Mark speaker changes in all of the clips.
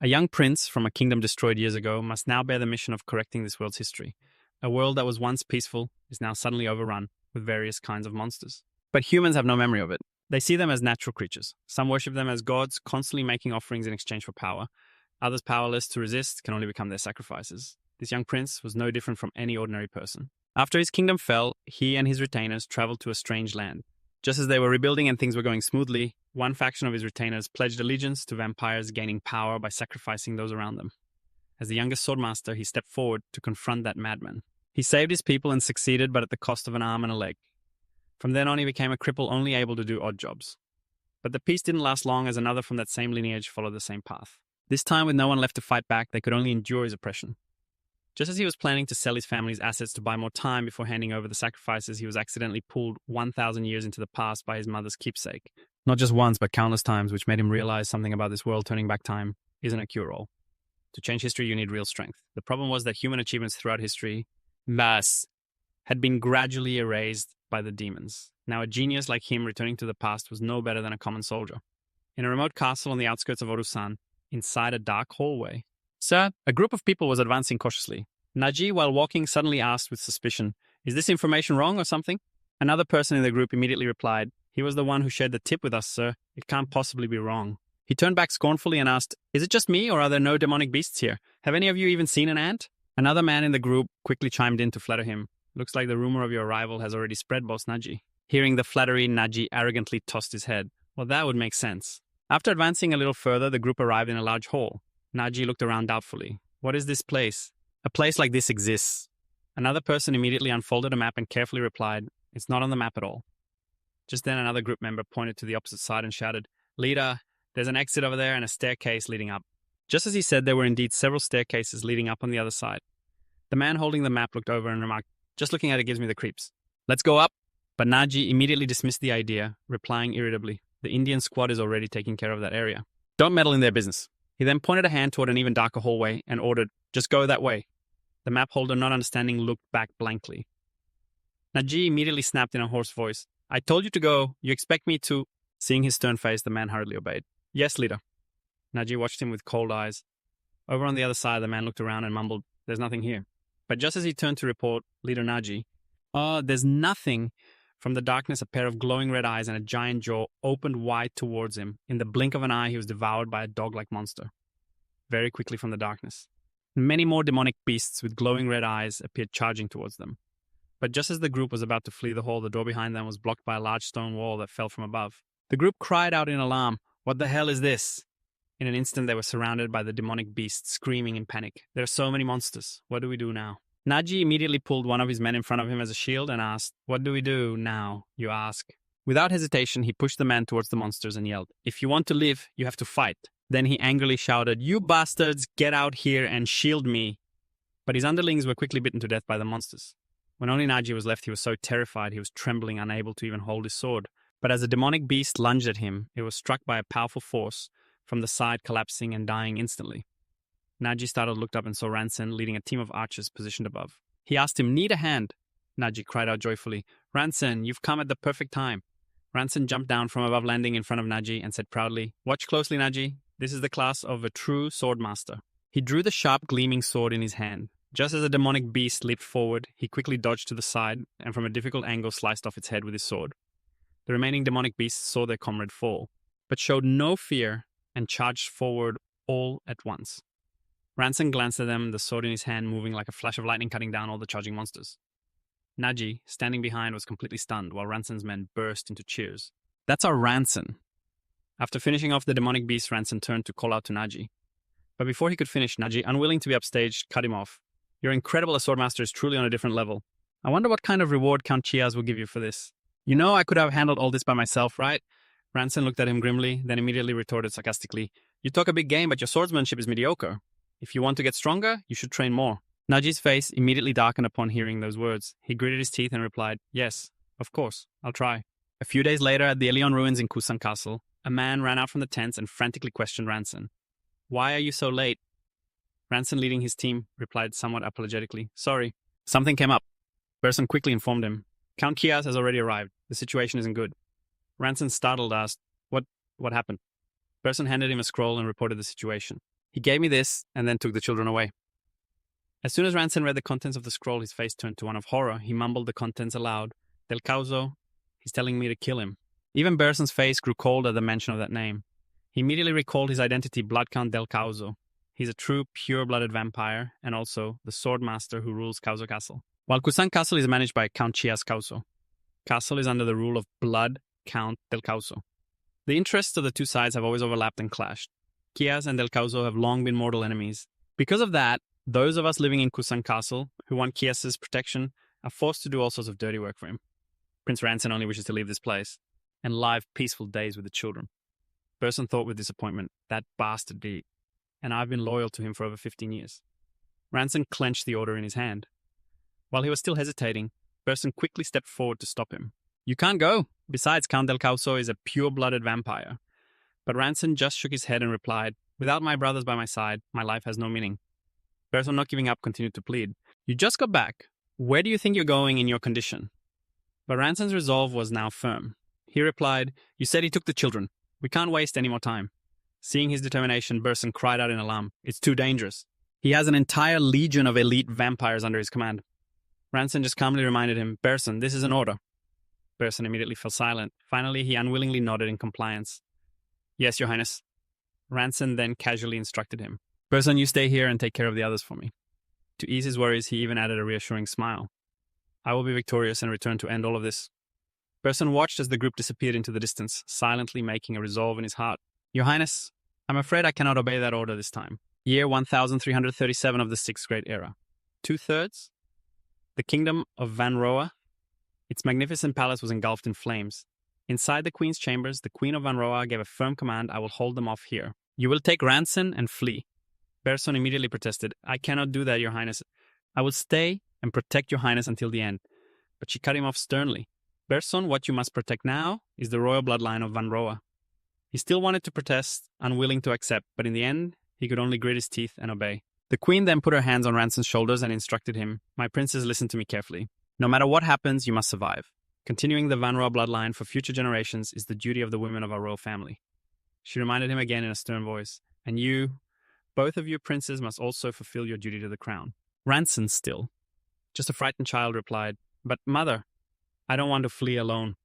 Speaker 1: A young prince from a kingdom destroyed years ago must now bear the mission of correcting this world's history. A world that was once peaceful is now suddenly overrun with various kinds of monsters. But humans have no memory of it. They see them as natural creatures. Some worship them as gods, constantly making offerings in exchange for power. Others, powerless to resist, can only become their sacrifices. This young prince was no different from any ordinary person. After his kingdom fell, he and his retainers traveled to a strange land. Just as they were rebuilding and things were going smoothly, one faction of his retainers pledged allegiance to vampires, gaining power by sacrificing those around them. As the youngest Swordmaster, he stepped forward to confront that madman. He saved his people and succeeded, but at the cost of an arm and a leg. From then on, he became a cripple only able to do odd jobs. But the peace didn't last long, as another from that same lineage followed the same path. This time, with no one left to fight back, they could only endure his oppression. Just as he was planning to sell his family's assets to buy more time before handing over the sacrifices, he was accidentally pulled 1,000 years into the past by his mother's keepsake. Not just once, but countless times, which made him realize something about this world turning back time isn't a cure-all. To change history, you need real strength. The problem was that human achievements throughout history, thus, had been gradually erased by the demons. Now a genius like him returning to the past was no better than a common soldier. In a remote castle on the outskirts of Orusan, inside a dark hallway, "Sir," a group of people was advancing cautiously. Naji, while walking, suddenly asked with suspicion, "Is this information wrong or something?" Another person in the group immediately replied, "He was the one who shared the tip with us, sir. It can't possibly be wrong." He turned back scornfully and asked, "Is it just me, or are there no demonic beasts here? Have any of you even seen an ant?" Another man in the group quickly chimed in to flatter him. "Looks like the rumor of your arrival has already spread, Boss Naji." Hearing the flattery, Naji arrogantly tossed his head. Well, that would make sense. After advancing a little further, the group arrived in a large hall. Naji looked around doubtfully. "What is this place?" "A place like this exists." Another person immediately unfolded a map and carefully replied, "It's not on the map at all." Just then, another group member pointed to the opposite side and shouted, "Leader, there's an exit over there and a staircase leading up." Just as he said, there were indeed several staircases leading up on the other side. The man holding the map looked over and remarked, "Just looking at it gives me the creeps. Let's go up." But Naji immediately dismissed the idea, replying irritably, "The Indian squad is already taking care of that area. Don't meddle in their business." He then pointed a hand toward an even darker hallway and ordered, "Just go that way." The map holder, not understanding, looked back blankly. Naji immediately snapped in a hoarse voice, "I told you to go. You expect me to—" Seeing his stern face, the man hurriedly obeyed. "Yes, leader." Naji watched him with cold eyes. Over on the other side, the man looked around and mumbled, "There's nothing here." But just as he turned to report, Leader Naji, there's nothing. From the darkness, a pair of glowing red eyes and a giant jaw opened wide towards him. In the blink of an eye, he was devoured by a dog-like monster. Very quickly from the darkness, many more demonic beasts with glowing red eyes appeared charging towards them. But just as the group was about to flee the hall, the door behind them was blocked by a large stone wall that fell from above. The group cried out in alarm, "What the hell is this?" In an instant, they were surrounded by the demonic beasts, screaming in panic. "There are so many monsters. What do we do now?" Naji immediately pulled one of his men in front of him as a shield and asked, "What do we do now, you ask?" Without hesitation, he pushed the man towards the monsters and yelled, "If you want to live, you have to fight." Then he angrily shouted, "You bastards, get out here and shield me." But his underlings were quickly bitten to death by the monsters. When only Naji was left, he was so terrified he was trembling, unable to even hold his sword. But as a demonic beast lunged at him, it was struck by a powerful force from the side, collapsing and dying instantly. Naji startled, looked up and saw Ranson leading a team of archers positioned above. He asked him, "Need a hand?" Naji cried out joyfully, "Ranson, you've come at the perfect time." Ranson jumped down from above, landing in front of Naji, and said proudly, "Watch closely, Naji. This is the class of a true Swordmaster." He drew the sharp, gleaming sword in his hand. Just as a demonic beast leaped forward, he quickly dodged to the side and from a difficult angle sliced off its head with his sword. The remaining demonic beasts saw their comrade fall, but showed no fear and charged forward all at once. Ranson glanced at them, the sword in his hand moving like a flash of lightning, cutting down all the charging monsters. Naji, standing behind, was completely stunned, while Ranson's men burst into cheers. "That's our Ranson." After finishing off the demonic beast, Ranson turned to call out to Naji. But before he could finish, Naji, unwilling to be upstaged, cut him off. "Your incredible Swordmaster is truly on a different level. I wonder what kind of reward Count Chiaz will give you for this." "You know I could have handled all this by myself, right?" Ranson looked at him grimly, then immediately retorted sarcastically, "You talk a big game, but your swordsmanship is mediocre. If you want to get stronger, you should train more." Naji's face immediately darkened upon hearing those words. He gritted his teeth and replied, "Yes, of course, I'll try." A few days later, at the Elion ruins in Kusan Castle, a man ran out from the tents and frantically questioned Ranson. "Why are you so late?" Ranson, leading his team, replied somewhat apologetically, "Sorry, something came up." Berson quickly informed him, "Count Chiaz has already arrived. The situation isn't good." Ranson, startled, asked, What happened?" Berson handed him a scroll and reported the situation. He gave me this and then took the children away. As soon as Ranson read the contents of the scroll, his face turned to one of horror. He mumbled the contents aloud. Del Causo, he's telling me to kill him. Even Berson's face grew cold at the mention of that name. He immediately recalled his identity, Blood Count Del Causo. He's a true, pure-blooded vampire, and also the Swordmaster who rules Causo Castle. While Kusan Castle is managed by Count Chias Causo, Castle is under the rule of Blood Count Del Causo. The interests of the two sides have always overlapped and clashed. Chias and Del Causo have long been mortal enemies. Because of that, those of us living in Kusan Castle who want Chias's protection are forced to do all sorts of dirty work for him. Prince Ranson only wishes to leave this place and live peaceful days with the children. Berson thought with disappointment, that bastard Deep, and I've been loyal to him for over 15 years. Ranson clenched the order in his hand. While he was still hesitating, Berson quickly stepped forward to stop him. You can't go. Besides, Count Del Causo is a pure-blooded vampire. But Ranson just shook his head and replied, without my brothers by my side, my life has no meaning. Berson, not giving up, continued to plead. You just got back. Where do you think you're going in your condition? But Ranson's resolve was now firm. He replied, you said he took the children. We can't waste any more time. Seeing his determination, Berson cried out in alarm. It's too dangerous. He has an entire legion of elite vampires under his command. Ranson just calmly reminded him, Berson, this is an order. Berson immediately fell silent. Finally, he unwillingly nodded in compliance. Yes, Your Highness. Ranson then casually instructed him. Berson, you stay here and take care of the others for me. To ease his worries, he even added a reassuring smile. I will be victorious and return to end all of this. Berson watched as the group disappeared into the distance, silently making a resolve in his heart. Your Highness, I'm afraid I cannot obey that order this time. Year 1337 of the 6th Great Era. 2/3? The kingdom of Vanroa. Its magnificent palace was engulfed in flames. Inside the queen's chambers, the Queen of Vanroa gave a firm command, I will hold them off here. You will take ransom and flee. Berson immediately protested, I cannot do that, Your Highness. I will stay and protect Your Highness until the end. But she cut him off sternly. Berson, what you must protect now is the royal bloodline of Vanroa. He still wanted to protest, unwilling to accept, but in the end, he could only grit his teeth and obey. The queen then put her hands on Ranson's shoulders and instructed him, My princes, listen to me carefully. No matter what happens, you must survive. Continuing the Vanroa bloodline for future generations is the duty of the women of our royal family. She reminded him again in a stern voice, and you, both of you princes, must also fulfill your duty to the crown. Ranson still. Just a frightened child replied, But mother, I don't want to flee alone.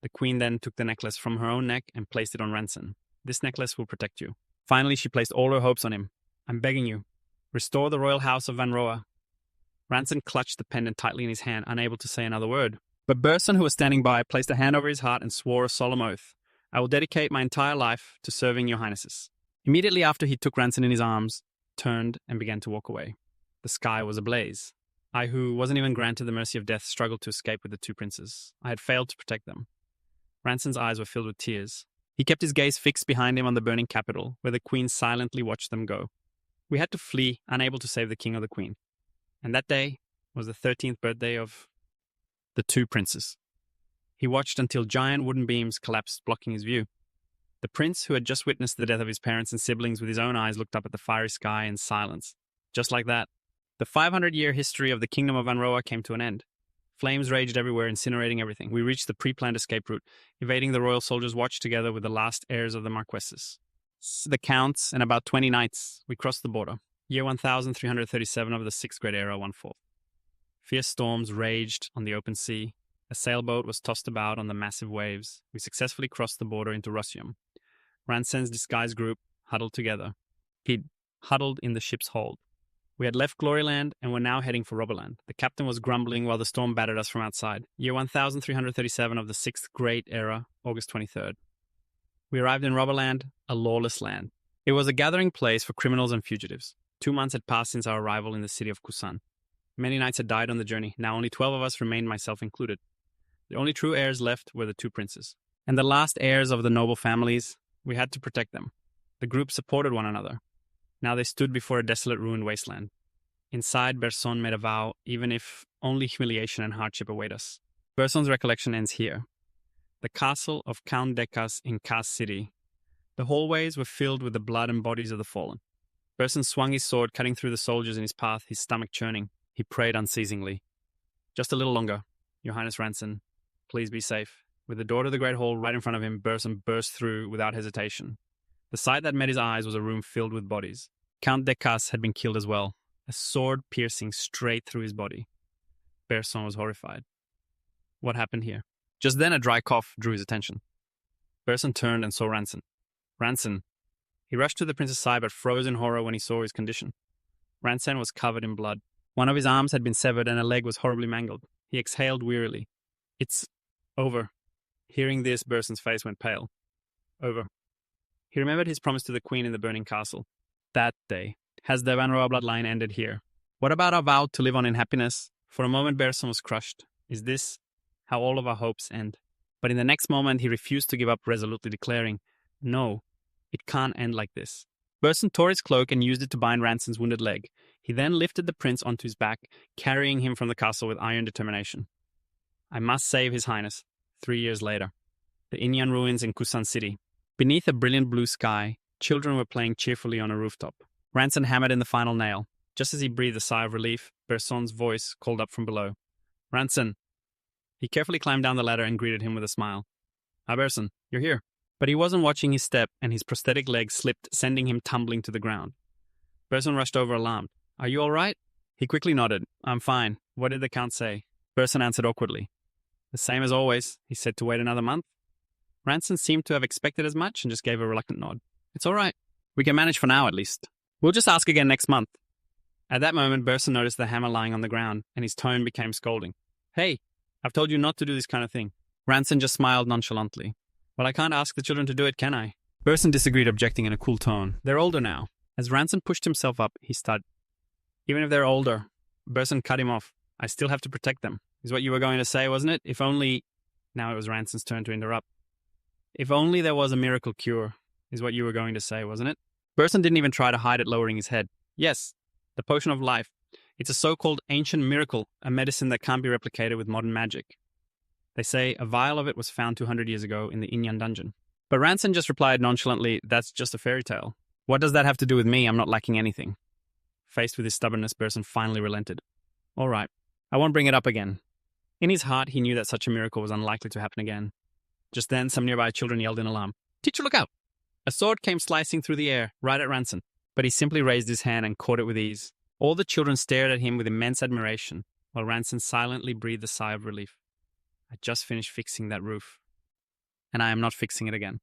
Speaker 1: The queen then took the necklace from her own neck and placed it on Ranson. This necklace will protect you. Finally, she placed all her hopes on him. I'm begging you, restore the royal house of Vanroa. Ranson clutched the pendant tightly in his hand, unable to say another word. But Berson, who was standing by, placed a hand over his heart and swore a solemn oath. I will dedicate my entire life to serving your highnesses. Immediately after, he took Ranson in his arms, turned, and began to walk away. The sky was ablaze. I, who wasn't even granted the mercy of death, struggled to escape with the two princes. I had failed to protect them. Ranson's eyes were filled with tears. He kept his gaze fixed behind him on the burning capital, where the queen silently watched them go. We had to flee, unable to save the king or the queen. And that day was the 13th birthday of the two princes. He watched until giant wooden beams collapsed, blocking his view. The prince, who had just witnessed the death of his parents and siblings with his own eyes, looked up at the fiery sky in silence. Just like that, the 500-year history of the kingdom of Vanroa came to an end. Flames raged everywhere, incinerating everything. We reached the pre-planned escape route, evading the royal soldiers watched together with the last heirs of the marquesses. The counts and about 20 knights. We crossed the border. Year 1337 of the 6th Great Era, 1/4. Fierce storms raged on the open sea. A sailboat was tossed about on the massive waves. We successfully crossed the border into Rossium. Ranson's disguised group huddled together. He'd huddled in the ship's hold. We had left Gloryland and were now heading for Robberland. The captain was grumbling while the storm battered us from outside. Year 1337 of the 6th Great Era, August 23rd. We arrived in Robberland, a lawless land. It was a gathering place for criminals and fugitives. 2 months had passed since our arrival in the city of Kusan. Many knights had died on the journey. Now only 12 of us remained, myself included. The only true heirs left were the two princes. And the last heirs of the noble families, we had to protect them. The group supported one another. Now they stood before a desolate, ruined wasteland. Inside, Berson made a vow, even if only humiliation and hardship await us. Berson's recollection ends here. The castle of Count Decas in Kas City. The hallways were filled with the blood and bodies of the fallen. Berson swung his sword, cutting through the soldiers in his path, his stomach churning. He prayed unceasingly. Just a little longer, Your Highness Ranson. Please be safe. With the door to the Great Hall right in front of him, Berson burst through without hesitation. The sight that met his eyes was a room filled with bodies. Count Decas had been killed as well, a sword piercing straight through his body. Berson was horrified. What happened here? Just then a dry cough drew his attention. Berson turned and saw Ranson. Ranson! He rushed to the prince's side but froze in horror when he saw his condition. Ranson was covered in blood. One of his arms had been severed and a leg was horribly mangled. He exhaled wearily. It's over. Hearing this, Berson's face went pale. Over. He remembered his promise to the queen in the burning castle. That day. Has the Manhwa bloodline ended here? What about our vow to live on in happiness? For a moment, Berson was crushed. Is this how all of our hopes end? But in the next moment, he refused to give up, resolutely declaring, no, it can't end like this. Berson tore his cloak and used it to bind Ranson's wounded leg. He then lifted the prince onto his back, carrying him from the castle with iron determination. I must save His Highness. 3 years later. The Inyan ruins in Kusan City. Beneath a brilliant blue sky, children were playing cheerfully on a rooftop. Ranson hammered in the final nail. Just as he breathed a sigh of relief, Berson's voice called up from below. Ranson! He carefully climbed down the ladder and greeted him with a smile. Ah, Berson, you're here. But he wasn't watching his step, and his prosthetic leg slipped, sending him tumbling to the ground. Berson rushed over alarmed. Are you all right? He quickly nodded. I'm fine. What did the Count say? Berson answered awkwardly. The same as always. He said to wait another month. Ranson seemed to have expected as much and just gave a reluctant nod. It's all right. We can manage for now, at least. We'll just ask again next month. At that moment, Berson noticed the hammer lying on the ground, and his tone became scolding. Hey, I've told you not to do this kind of thing. Ranson just smiled nonchalantly. Well, I can't ask the children to do it, can I? Berson disagreed, objecting in a cool tone. They're older now. As Ranson pushed himself up, he stuttered. Even if they're older, Berson cut him off. I still have to protect them, is what you were going to say, wasn't it? If only... Now it was Ranson's turn to interrupt. If only there was a miracle cure, is what you were going to say, wasn't it? Berson didn't even try to hide it, lowering his head. Yes, the potion of life. It's a so-called ancient miracle, a medicine that can't be replicated with modern magic. They say a vial of it was found 200 years ago in the Inyan dungeon. But Ranson just replied nonchalantly, that's just a fairy tale. What does that have to do with me? I'm not lacking anything. Faced with his stubbornness, Berson finally relented. All right, I won't bring it up again. In his heart, he knew that such a miracle was unlikely to happen again. Just then, some nearby children yelled in alarm. Teacher, look out! A sword came slicing through the air, right at Ranson. But he simply raised his hand and caught it with ease. All the children stared at him with immense admiration, while Ranson silently breathed a sigh of relief. I just finished fixing that roof. And I am not fixing it again.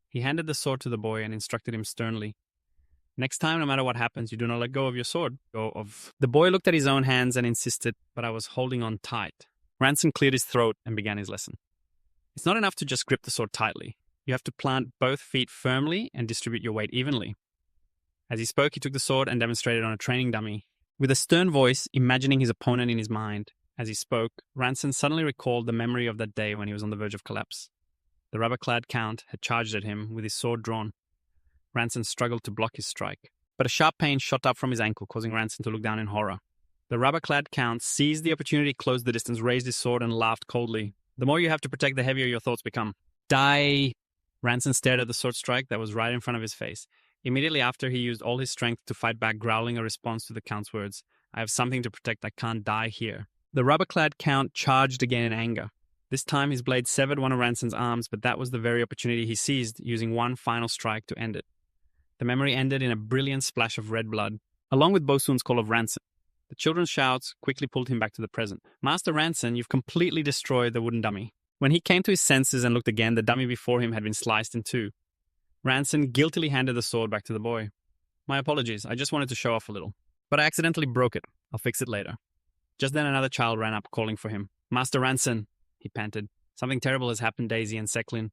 Speaker 1: He handed the sword to the boy and instructed him sternly. Next time, no matter what happens, you do not let go of your sword. The boy looked at his own hands and insisted, but I was holding on tight. Ranson cleared his throat and began his lesson. It's not enough to just grip the sword tightly. You have to plant both feet firmly and distribute your weight evenly. As he spoke, he took the sword and demonstrated on a training dummy. With a stern voice, imagining his opponent in his mind, as he spoke, Ranson suddenly recalled the memory of that day when he was on the verge of collapse. The rubber-clad Count had charged at him with his sword drawn. Ranson struggled to block his strike, but a sharp pain shot up from his ankle, causing Ranson to look down in horror. The rubber-clad Count seized the opportunity, closed the distance, raised his sword, and laughed coldly. The more you have to protect, the heavier your thoughts become. Die! Ranson stared at the sword strike that was right in front of his face. Immediately after, he used all his strength to fight back, growling a response to the Count's words. I have something to protect. I can't die here. The rubber-clad Count charged again in anger. This time, his blade severed one of Ranson's arms, but that was the very opportunity he seized, using one final strike to end it. The memory ended in a brilliant splash of red blood, along with Bosun's call of Ranson. The children's shouts quickly pulled him back to the present. Master Ranson, you've completely destroyed the wooden dummy. When he came to his senses and looked again, the dummy before him had been sliced in two. Ranson guiltily handed the sword back to the boy. My apologies, I just wanted to show off a little. But I accidentally broke it. I'll fix it later. Just then another child ran up, calling for him. Master Ranson, he panted. Something terrible has happened, Daisy and Seclin.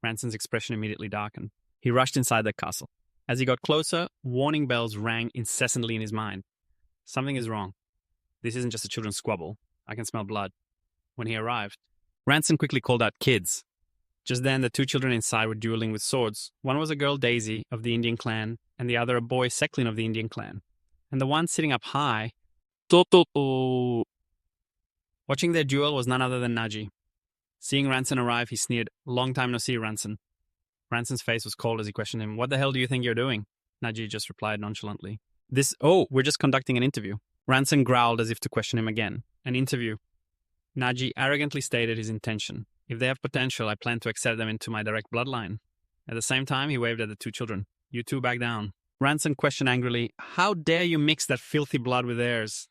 Speaker 1: Ranson's expression immediately darkened. He rushed inside the castle. As he got closer, warning bells rang incessantly in his mind. Something is wrong. This isn't just a children's squabble. I can smell blood. When he arrived, Ranson quickly called out, Kids! Just then, the two children inside were dueling with swords. One was a girl, Daisy, of the Indian clan, and the other a boy, Seclin, of the Indian clan. And the one sitting up high... Watching their duel was none other than Naji. Seeing Ranson arrive, he sneered, Long time no see, Ranson. Ranson's face was cold as he questioned him. What the hell do you think you're doing? Naji just replied nonchalantly. We're just conducting an interview. Ranson growled as if to question him again. An interview. Naji arrogantly stated his intention. If they have potential, I plan to accept them into my direct bloodline. At the same time, he waved at the two children. You two back down. Ranson questioned angrily, "How dare you mix that filthy blood with theirs?"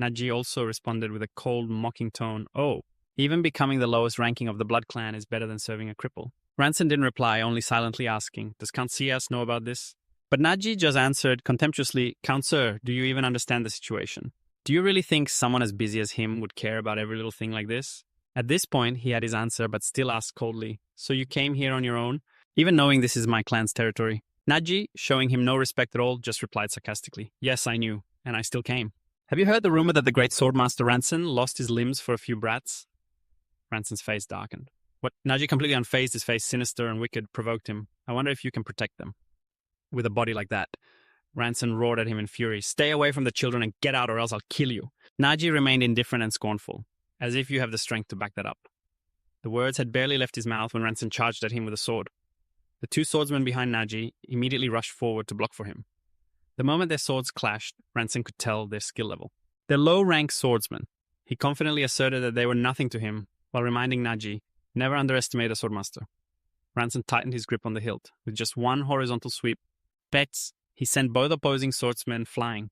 Speaker 1: Naji also responded with a cold, mocking tone, "Oh, even becoming the lowest ranking of the Blood Clan is better than serving a cripple." Ranson didn't reply, only silently asking, "Does Count Sias know about this?" But Naji just answered contemptuously, "Count Sir, do you even understand the situation? Do you really think someone as busy as him would care about every little thing like this?" At this point, he had his answer, but still asked coldly, "So you came here on your own? Even knowing this is my clan's territory?" Naji, showing him no respect at all, just replied sarcastically, "Yes, I knew, and I still came." "Have you heard the rumor that the great Swordmaster Ranson lost his limbs for a few brats?" Ranson's face darkened. What? Naji, completely unfazed, his face sinister and wicked, provoked him. "I wonder if you can protect them with a body like that." Ranson roared at him in fury, "Stay away from the children and get out or else I'll kill you." Naji remained indifferent and scornful, as if you have the strength to back that up. The words had barely left his mouth when Ranson charged at him with a sword. The two swordsmen behind Naji immediately rushed forward to block for him. The moment their swords clashed, Ranson could tell their skill level. They're low-rank swordsmen. He confidently asserted that they were nothing to him, while reminding Naji, never underestimate a swordmaster. Ranson tightened his grip on the hilt. With just one horizontal sweep, bets, he sent both opposing swordsmen flying.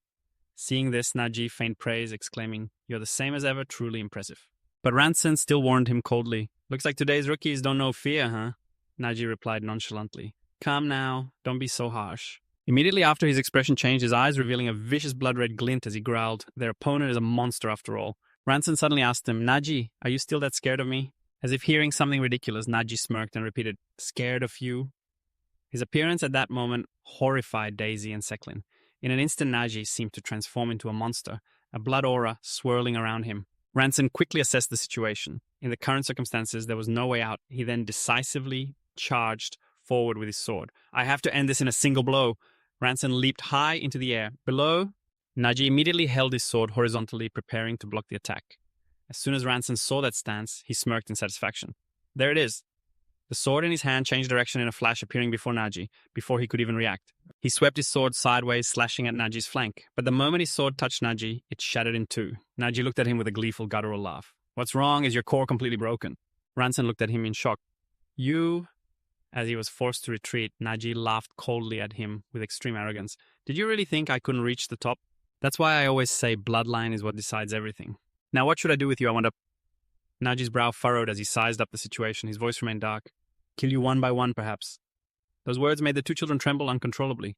Speaker 1: Seeing this, Naji feigned praise, exclaiming, "You're the same as ever, truly impressive." But Ranson still warned him coldly, "Looks like today's rookies don't know fear, huh?" Naji replied nonchalantly, "Calm now, don't be so harsh." Immediately after, his expression changed, his eyes revealing a vicious blood-red glint as he growled, "Their opponent is a monster after all." Ranson suddenly asked him, "Naji, are you still that scared of me?" As if hearing something ridiculous, Naji smirked and repeated, "Scared of you?" His appearance at that moment horrified Daisy and Seclin. In an instant, Naji seemed to transform into a monster, a blood aura swirling around him. Ranson quickly assessed the situation. In the current circumstances, there was no way out. He then decisively charged forward with his sword. "I have to end this in a single blow." Ranson leaped high into the air. Below, Naji immediately held his sword horizontally, preparing to block the attack. As soon as Ranson saw that stance, he smirked in satisfaction. There it is. The sword in his hand changed direction in a flash, appearing before Naji, before he could even react. He swept his sword sideways, slashing at Naji's flank. But the moment his sword touched Naji, it shattered in two. Naji looked at him with a gleeful, guttural laugh. "What's wrong? Is your core completely broken?" Ranson looked at him in shock. "You..." As he was forced to retreat, Naji laughed coldly at him with extreme arrogance. "Did you really think I couldn't reach the top? That's why I always say bloodline is what decides everything. Now what should I do with you? I want to..." Naji's brow furrowed as he sized up the situation. His voice remained dark. "Kill you one by one, perhaps." Those words made the two children tremble uncontrollably.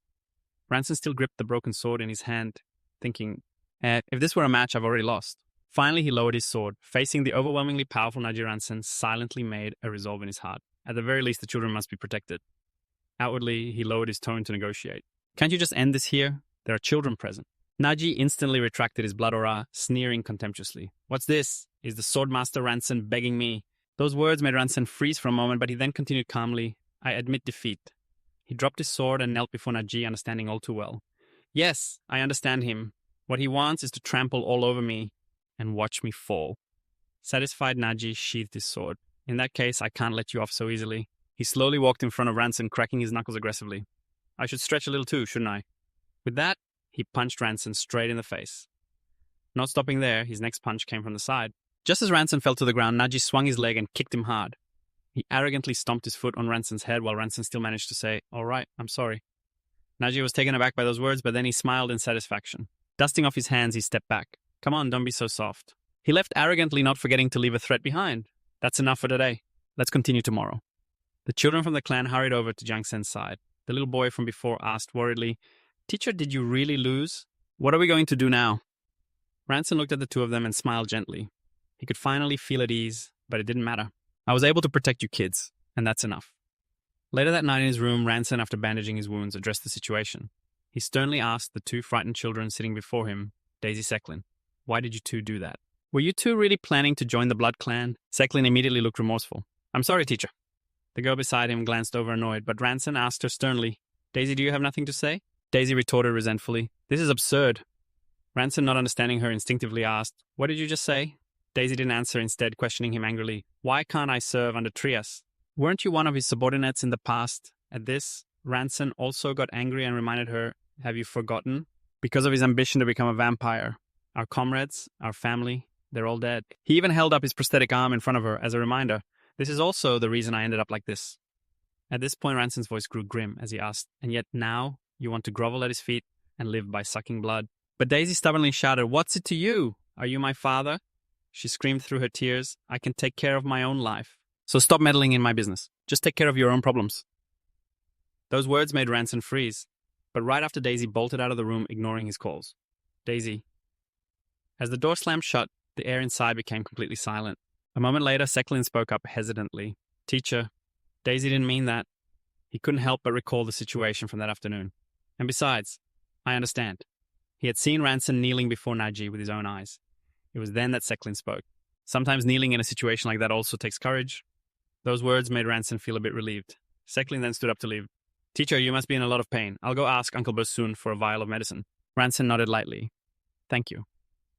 Speaker 1: Ranson still gripped the broken sword in his hand, thinking, if this were a match, I've already lost. Finally, he lowered his sword. Facing the overwhelmingly powerful Naji, Ranson silently made a resolve in his heart. At the very least, the children must be protected. Outwardly, he lowered his tone to negotiate. "Can't you just end this here? There are children present." Naji instantly retracted his blood aura, sneering contemptuously. "What's this? Is the Swordmaster Ranson begging me?" Those words made Ranson freeze for a moment, but he then continued calmly, "I admit defeat." He dropped his sword and knelt before Naji, understanding all too well. "Yes, I understand him. What he wants is to trample all over me and watch me fall." Satisfied, Naji sheathed his sword. "In that case, I can't let you off so easily." He slowly walked in front of Ranson, cracking his knuckles aggressively. "I should stretch a little too, shouldn't I?" With that, he punched Ranson straight in the face. Not stopping there, his next punch came from the side. Just as Ranson fell to the ground, Naji swung his leg and kicked him hard. He arrogantly stomped his foot on Ranson's head while Ranson still managed to say, "All right, I'm sorry." Naji was taken aback by those words, but then he smiled in satisfaction. Dusting off his hands, he stepped back. "Come on, don't be so soft." He left arrogantly, not forgetting to leave a threat behind. "That's enough for today. Let's continue tomorrow." The children from the clan hurried over to Jiang Sen's side. The little boy from before asked worriedly, "Teacher, did you really lose? What are we going to do now?" Ranson looked at the two of them and smiled gently. He could finally feel at ease, but it didn't matter. "I was able to protect you kids, and that's enough." Later that night in his room, Ranson, after bandaging his wounds, addressed the situation. He sternly asked the two frightened children sitting before him, Daisy, Seclin, "Why did you two do that? Were you two really planning to join the Blood Clan?" Seclin immediately looked remorseful. "I'm sorry, teacher." The girl beside him glanced over annoyed, but Ranson asked her sternly, "Daisy, do you have nothing to say?" Daisy retorted resentfully, "This is absurd." Ranson, not understanding her, instinctively asked, "What did you just say?" Daisy didn't answer, instead questioning him angrily, "Why can't I serve under Trias? Weren't you one of his subordinates in the past?" At this, Ranson also got angry and reminded her, "Have you forgotten? Because of his ambition to become a vampire. Our comrades, our family, they're all dead." He even held up his prosthetic arm in front of her as a reminder. "This is also the reason I ended up like this." At this point, Ranson's voice grew grim as he asked, "And yet now, You want to grovel at his feet and live by sucking blood. But Daisy stubbornly shouted, "What's it to you? Are you my father?" She screamed through her tears, "I can take care of my own life. So stop meddling in my business. Just take care of your own problems." Those words made Ranson freeze, but right after Daisy bolted out of the room, ignoring his calls. Daisy. As the door slammed shut, the air inside became completely silent. A moment later, Seclin spoke up hesitantly. "Teacher, Daisy didn't mean that." He couldn't help but recall the situation from that afternoon. And besides, I understand. He had seen Ranson kneeling before Naji with his own eyes. It was then that Seclin spoke. Sometimes kneeling in a situation like that also takes courage. Those words made Ranson feel a bit relieved. Seclin then stood up to leave. "Teacher, you must be in a lot of pain. I'll go ask Uncle Bosun for a vial of medicine." Ranson nodded lightly. "Thank you."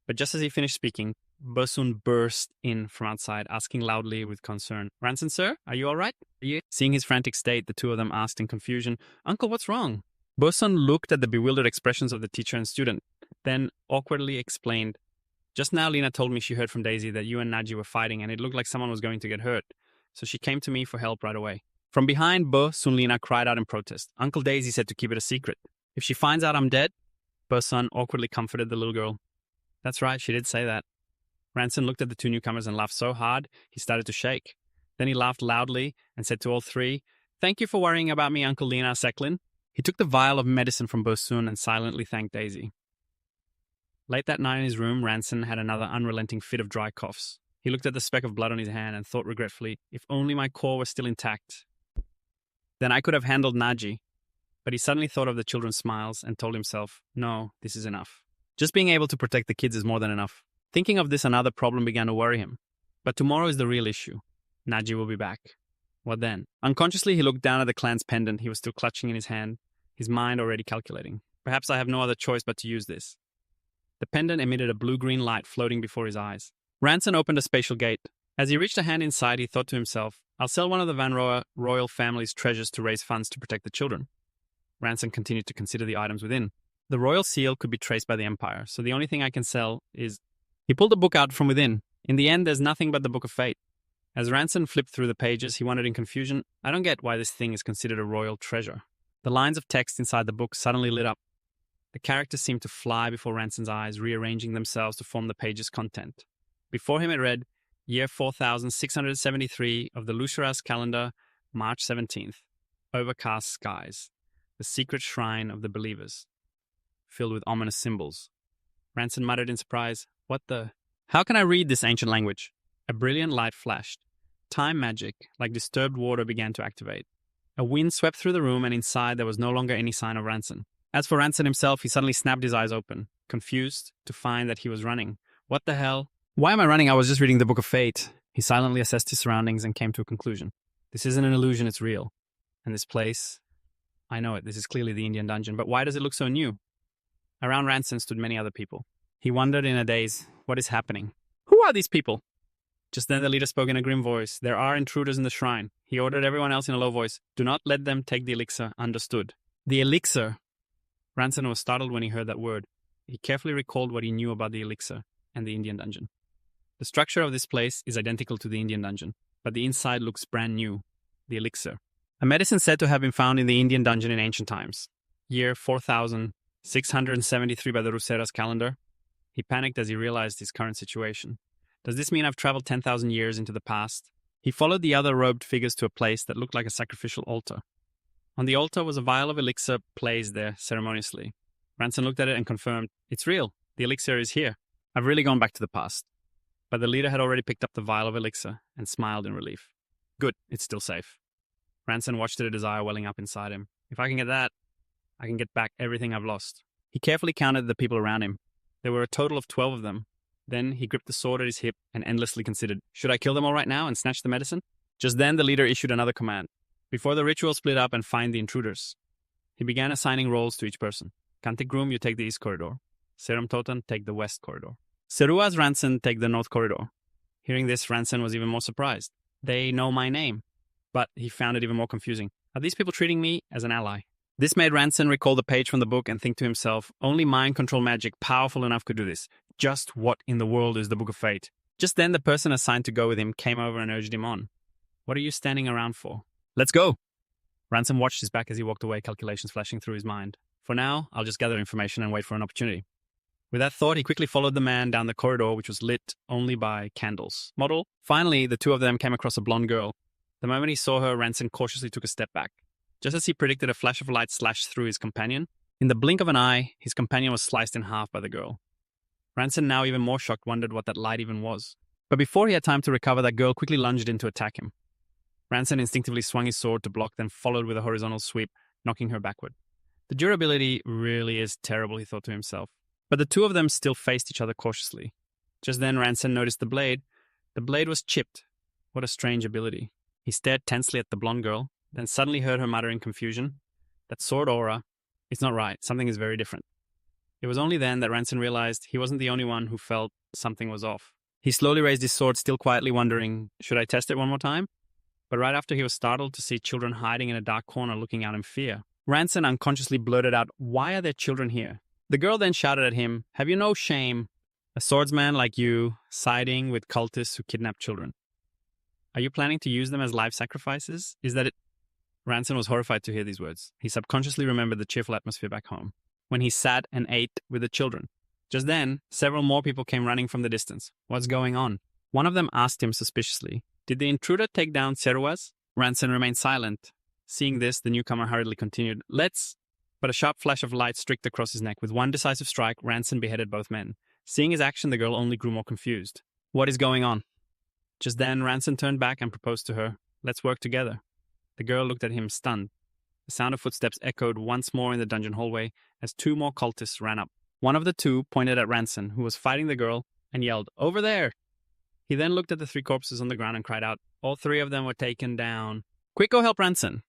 Speaker 1: But just as he finished speaking, Bosun burst in from outside, asking loudly with concern, "Ranson, sir, are you all right?" Seeing his frantic state, the two of them asked in confusion, "Uncle, what's wrong?" Bosun looked at the bewildered expressions of the teacher and student, then awkwardly explained, "Just now Lena told me she heard from Daisy that you and Naji were fighting and it looked like someone was going to get hurt. So she came to me for help right away." From behind, Bosun Lena cried out in protest. "Uncle Daisy said to keep it a secret. If she finds out I'm dead..." Bosun awkwardly comforted the little girl. "That's right, she did say that." Ranson looked at the two newcomers and laughed so hard, he started to shake. Then he laughed loudly and said to all three, "Thank you for worrying about me, Uncle Lena Seclin." He took the vial of medicine from Bosun and silently thanked Daisy. Late that night in his room, Ranson had another unrelenting fit of dry coughs. He looked at the speck of blood on his hand and thought regretfully, "If only my core were still intact. Then I could have handled Naji." But he suddenly thought of the children's smiles and told himself, "No, this is enough. Just being able to protect the kids is more than enough." Thinking of this, another problem began to worry him. But tomorrow is the real issue. Naji will be back. What then? Unconsciously, he looked down at the clan's pendant he was still clutching in his hand, his mind already calculating. Perhaps I have no other choice but to use this. The pendant emitted a blue-green light floating before his eyes. Ranson opened a spatial gate. As he reached a hand inside, he thought to himself, "I'll sell one of the Van Rohe royal family's treasures to raise funds to protect the children." Ranson continued to consider the items within. The royal seal could be traced by the Empire, so the only thing I can sell is... He pulled the book out from within. In the end, there's nothing but the Book of Fate. As Ranson flipped through the pages, he wondered in confusion, "I don't get why this thing is considered a royal treasure." The lines of text inside the book suddenly lit up. The characters seemed to fly before Ranson's eyes, rearranging themselves to form the page's content. Before him it read, "Year 4673 of the Lusharas calendar, March 17th. Overcast skies. The secret shrine of the believers." Filled with ominous symbols. Ranson muttered in surprise, "What the... How can I read this ancient language?" A brilliant light flashed. Time magic, like disturbed water, began to activate. A wind swept through the room, and inside there was no longer any sign of Ranson. As for Ranson himself, he suddenly snapped his eyes open, confused to find that he was running. What the hell? Why am I running? I was just reading the Book of Fate. He silently assessed his surroundings and came to a conclusion. This isn't an illusion, it's real. And this place... I know it, this is clearly the Indian dungeon, but why does it look so new? Around Ranson stood many other people. He wondered in a daze, what is happening? Who are these people? Just then the leader spoke in a grim voice. "There are intruders in the shrine." He ordered everyone else in a low voice, "Do not let them take the elixir, understood." The elixir! Ranson was startled when he heard that word. He carefully recalled what he knew about the elixir and the Indian dungeon. The structure of this place is identical to the Indian dungeon, but the inside looks brand new. The elixir. A medicine said to have been found in the Indian dungeon in ancient times. Year 4673 by the Ruseras calendar. He panicked as he realized his current situation. Does this mean I've traveled 10,000 years into the past? He followed the other robed figures to a place that looked like a sacrificial altar. On the altar was a vial of elixir placed there ceremoniously. Ranson looked at it and confirmed, "It's real. The elixir is here. I've really gone back to the past." But the leader had already picked up the vial of elixir and smiled in relief. Good, it's still safe. Ranson watched it, a desire welling up inside him. If I can get that, I can get back everything I've lost. He carefully counted the people around him. There were a total of 12 of them. Then he gripped the sword at his hip and endlessly considered, should I kill them all right now and snatch the medicine? Just then the leader issued another command. Before the ritual split up and find the intruders, he began assigning roles to each person. Kantik Groom, you take the east corridor. Serum Totan, take the west corridor. Serua's Ranson, take the north corridor. Hearing this, Ranson was even more surprised. They know my name. But he found it even more confusing. Are these people treating me as an ally? This made Ranson recall the page from the book and think to himself, only mind control magic powerful enough could do this. Just what in the world is the Book of Fate? Just then the person assigned to go with him came over and urged him on. What are you standing around for? Let's go! Ranson watched his back as he walked away, calculations flashing through his mind. For now, I'll just gather information and wait for an opportunity. With that thought, he quickly followed the man down the corridor, which was lit only by candles. Finally, the two of them came across a blonde girl. The moment he saw her, Ranson cautiously took a step back. Just as he predicted, a flash of light slashed through his companion. In the blink of an eye, his companion was sliced in half by the girl. Ranson, now even more shocked, wondered what that light even was. But before he had time to recover, that girl quickly lunged in to attack him. Ranson instinctively swung his sword to block, then followed with a horizontal sweep, knocking her backward. The durability really is terrible, he thought to himself. But the two of them still faced each other cautiously. Just then, Ranson noticed the blade. The blade was chipped. What a strange ability. He stared tensely at the blonde girl, then suddenly heard her mutter in confusion. That sword aura, it's not right. Something is very different. It was only then that Ranson realized he wasn't the only one who felt something was off. He slowly raised his sword, still quietly wondering, should I test it one more time? But right after, he was startled to see children hiding in a dark corner looking out in fear. Ranson unconsciously blurted out, "Why are there children here?" The girl then shouted at him, "Have you no shame? A swordsman like you, siding with cultists who kidnap children. Are you planning to use them as live sacrifices? Is that it?" Ranson was horrified to hear these words. He subconsciously remembered the cheerful atmosphere back home, when he sat and ate with the children. Just then, several more people came running from the distance. What's going on? One of them asked him suspiciously, "Did the intruder take down Serwas?" Ranson remained silent. Seeing this, the newcomer hurriedly continued, "Let's..." But a sharp flash of light streaked across his neck. With one decisive strike, Ranson beheaded both men. Seeing his action, the girl only grew more confused. What is going on? Just then, Ranson turned back and proposed to her, "Let's work together." The girl looked at him, stunned. The sound of footsteps echoed once more in the dungeon hallway as two more cultists ran up. One of the two pointed at Ranson, who was fighting the girl, and yelled, "Over there!" He then looked at the three corpses on the ground and cried out, "All three of them were taken down. Quick, go help Ranson!"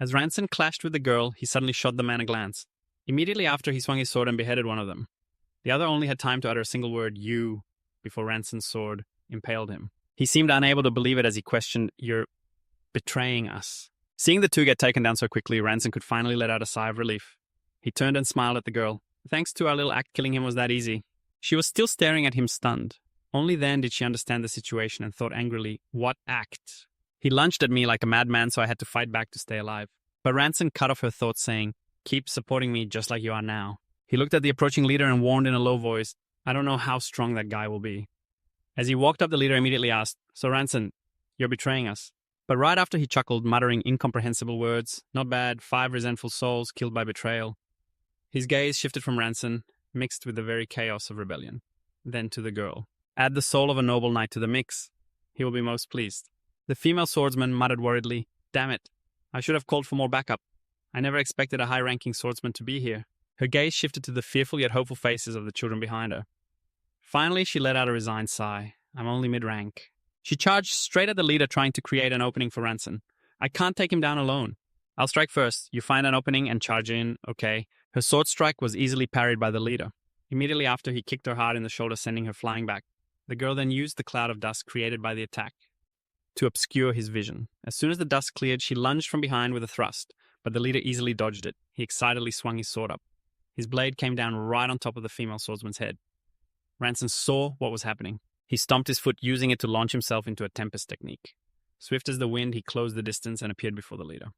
Speaker 1: As Ranson clashed with the girl, he suddenly shot the man a glance. Immediately after, he swung his sword and beheaded one of them. The other only had time to utter a single word, "You," before Ranson's sword impaled him. He seemed unable to believe it as he questioned, "You're betraying us." Seeing the two get taken down so quickly, Ranson could finally let out a sigh of relief. He turned and smiled at the girl. Thanks to our little act, killing him was that easy. She was still staring at him, stunned. Only then did she understand the situation and thought angrily, "What act?" He lunged at me like a madman, so I had to fight back to stay alive. But Ranson cut off her thoughts, saying, "Keep supporting me just like you are now." He looked at the approaching leader and warned in a low voice, "I don't know how strong that guy will be." As he walked up, the leader immediately asked, "So Ranson, you're betraying us?" But right after, he chuckled, muttering incomprehensible words. Not bad, 5 resentful souls killed by betrayal. His gaze shifted from Ranson, mixed with the very chaos of rebellion, then to the girl. "Add the soul of a noble knight to the mix. He will be most pleased." The female swordsman muttered worriedly, "Damn it. I should have called for more backup. I never expected a high-ranking swordsman to be here." Her gaze shifted to the fearful yet hopeful faces of the children behind her. Finally, she let out a resigned sigh. "I'm only mid-rank." She charged straight at the leader, trying to create an opening for Ranson. "I can't take him down alone. I'll strike first. You find an opening and charge in, okay?" Her sword strike was easily parried by the leader. Immediately after, he kicked her hard in the shoulder, sending her flying back. The girl then used the cloud of dust created by the attack to obscure his vision. As soon as the dust cleared, she lunged from behind with a thrust, but the leader easily dodged it. He excitedly swung his sword up. His blade came down right on top of the female swordsman's head. Ranson saw what was happening. He stomped his foot, using it to launch himself into a tempest technique. Swift as the wind, he closed the distance and appeared before the leader.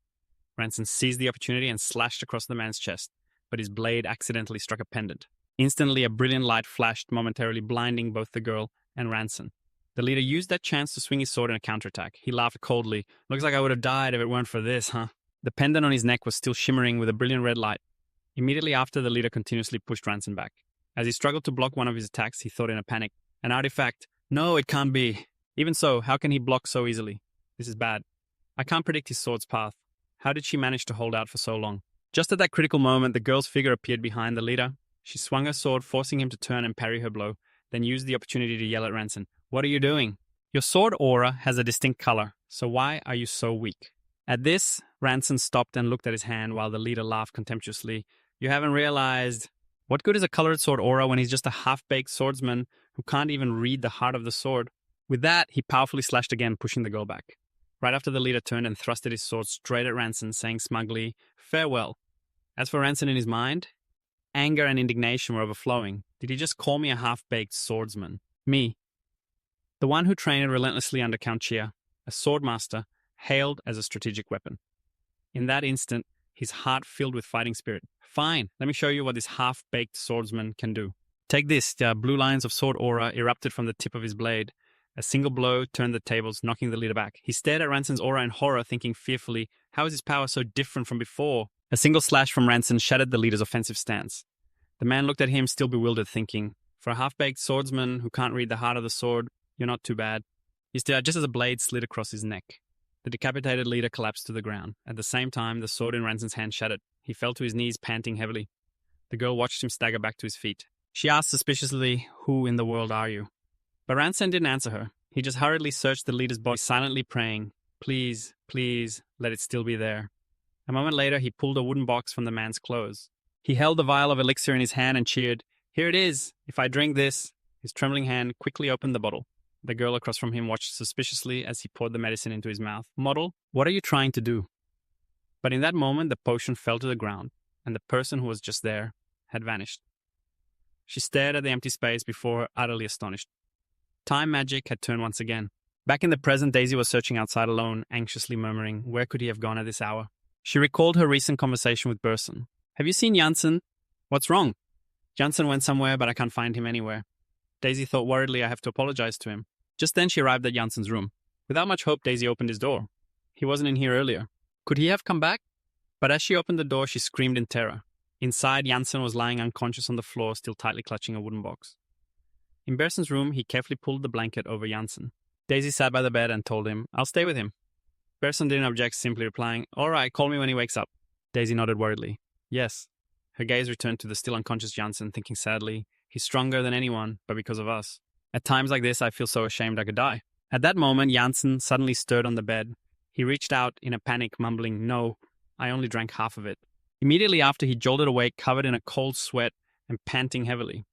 Speaker 1: Ranson seized the opportunity and slashed across the man's chest, but his blade accidentally struck a pendant. Instantly, a brilliant light flashed, momentarily blinding both the girl and Ranson. The leader used that chance to swing his sword in a counterattack. He laughed coldly. "Looks like I would have died if it weren't for this, huh?" The pendant on his neck was still shimmering with a brilliant red light. Immediately after, the leader continuously pushed Ranson back. As he struggled to block one of his attacks, he thought in a panic, "An artifact. No, it can't be. Even so, how can he block so easily? This is bad. I can't predict his sword's path. How did she manage to hold out for so long?" Just at that critical moment, the girl's figure appeared behind the leader. She swung her sword, forcing him to turn and parry her blow, then used the opportunity to yell at Ranson, "What are you doing? Your sword aura has a distinct color, so why are you so weak?" At this, Ranson stopped and looked at his hand while the leader laughed contemptuously. "You haven't realized. What good is a colored sword aura when he's just a half-baked swordsman who can't even read the heart of the sword?" With that, he powerfully slashed again, pushing the girl back. Right after, the leader turned and thrusted his sword straight at Ranson, saying smugly, "Farewell." As for Ranson in his mind, anger and indignation were overflowing. Did he just call me a half-baked swordsman? Me, the one who trained relentlessly under Count Chia, a swordmaster, hailed as a strategic weapon. In that instant, his heart filled with fighting spirit. Fine, let me show you what this half-baked swordsman can do. Take this. The blue lines of sword aura erupted from the tip of his blade. A single blow turned the tables, knocking the leader back. He stared at Ranson's aura in horror, thinking fearfully, how is his power so different from before? A single slash from Ranson shattered the leader's offensive stance. The man looked at him, still bewildered, thinking, for a half-baked swordsman who can't read the heart of the sword, you're not too bad. He stared just as a blade slid across his neck. The decapitated leader collapsed to the ground. At the same time, the sword in Ranson's hand shattered. He fell to his knees, panting heavily. The girl watched him stagger back to his feet. She asked suspiciously, who in the world are you? But Ranson didn't answer her. He just hurriedly searched the leader's body, silently praying, please, please, let it still be there. A moment later, he pulled a wooden box from the man's clothes. He held the vial of elixir in his hand and cheered, here it is, if I drink this. His trembling hand quickly opened the bottle. The girl across from him watched suspiciously as he poured the medicine into his mouth. Model, what are you trying to do? But in that moment, the potion fell to the ground, and the person who was just there had vanished. She stared at the empty space before her, utterly astonished. Time magic had turned once again. Back in the present, Daisy was searching outside alone, anxiously murmuring, where could he have gone at this hour? She recalled her recent conversation with Burson. Have you seen Janssen? What's wrong? Janssen went somewhere, but I can't find him anywhere. Daisy thought worriedly I have to apologize to him. Just then she arrived at Janssen's room. Without much hope, Daisy opened his door. He wasn't in here earlier. Could he have come back? But as she opened the door, she screamed in terror. Inside, Janssen was lying unconscious on the floor, still tightly clutching a wooden box. In Berson's room, he carefully pulled the blanket over Janssen. Daisy sat by the bed and told him, I'll stay with him. Berson didn't object, simply replying, all right, call me when he wakes up. Daisy nodded worriedly. Yes. Her gaze returned to the still unconscious Janssen, thinking sadly, he's stronger than anyone, but because of us. At times like this, I feel so ashamed I could die. At that moment, Janssen suddenly stirred on the bed. He reached out in a panic, mumbling, no, I only drank half of it. Immediately after, he jolted awake, covered in a cold sweat and panting heavily.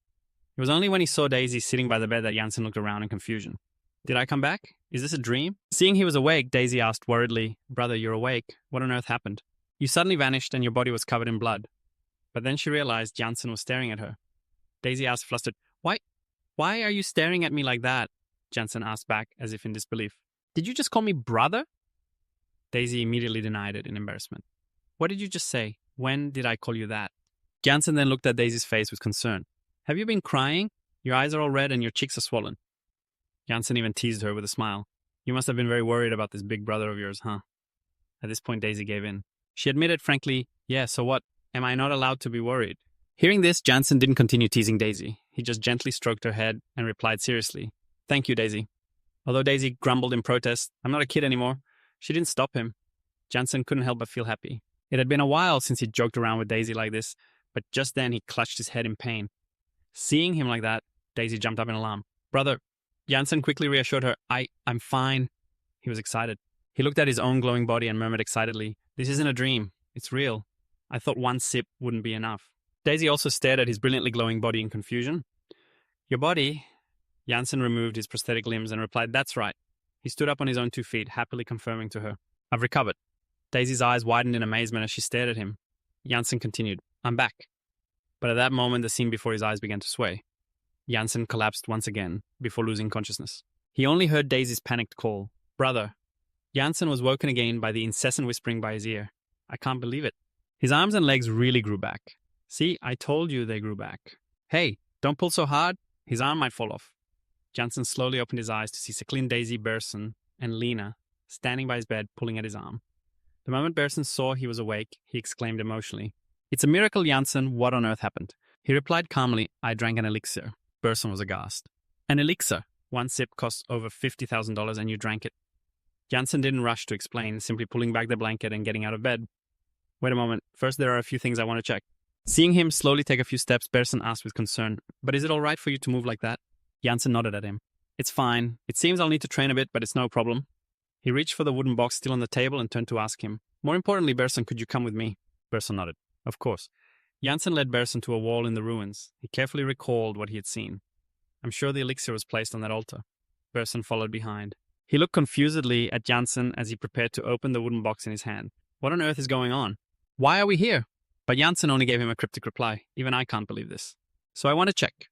Speaker 1: It was only when he saw Daisy sitting by the bed that Janssen looked around in confusion. Did I come back? Is this a dream? Seeing he was awake, Daisy asked worriedly, brother, you're awake. What on earth happened? You suddenly vanished and your body was covered in blood. But then she realized Janssen was staring at her. Daisy asked flustered, Why are you staring at me like that? Janssen asked back, as if in disbelief. Did you just call me brother? Daisy immediately denied it in embarrassment. What did you just say? When did I call you that? Janssen then looked at Daisy's face with concern. Have you been crying? Your eyes are all red and your cheeks are swollen. Janssen even teased her with a smile. You must have been very worried about this big brother of yours, huh? At this point, Daisy gave in. She admitted frankly, yeah, so what? Am I not allowed to be worried? Hearing this, Janssen didn't continue teasing Daisy. He just gently stroked her head and replied seriously, Thank you, Daisy. Although Daisy grumbled in protest, I'm not a kid anymore, she didn't stop him. Janssen couldn't help but feel happy. It had been a while since he'd joked around with Daisy like this, but just then he clutched his head in pain. Seeing him like that, Daisy jumped up in alarm. Brother, Janssen quickly reassured her, I'm fine. He was excited. He looked at his own glowing body and murmured excitedly, This isn't a dream. It's real. I thought one sip wouldn't be enough. Daisy also stared at his brilliantly glowing body in confusion. Your body? Janssen removed his prosthetic limbs and replied, That's right. He stood up on his own 2 feet, happily confirming to her, I've recovered. Daisy's eyes widened in amazement as she stared at him. Janssen continued, I'm back. But at that moment, the scene before his eyes began to sway. Janssen collapsed once again, before losing consciousness. He only heard Daisy's panicked call, Brother. Janssen was woken again by the incessant whispering by his ear. I can't believe it. His arms and legs really grew back. See, I told you they grew back. Hey, don't pull so hard. His arm might fall off. Janssen slowly opened his eyes to see Sakline, Daisy, Berson, and Lena standing by his bed, pulling at his arm. The moment Berson saw he was awake, he exclaimed emotionally, It's a miracle, Janssen. What on earth happened? He replied calmly, I drank an elixir. Berson was aghast. An elixir? One sip costs over $50,000 and you drank it. Janssen didn't rush to explain, simply pulling back the blanket and getting out of bed. Wait a moment. First, there are a few things I want to check. Seeing him slowly take a few steps, Berson asked with concern, But is it all right for you to move like that? Janssen nodded at him. It's fine. It seems I'll need to train a bit, but it's no problem. He reached for the wooden box still on the table and turned to ask him, More importantly, Berson, could you come with me? Berson nodded. Of course. Janssen led Berson to a wall in the ruins. He carefully recalled what he had seen. I'm sure the elixir was placed on that altar. Berson followed behind. He looked confusedly at Janssen as he prepared to open the wooden box in his hand. What on earth is going on? Why are we here? But Janssen only gave him a cryptic reply. Even I can't believe this. So I want to check.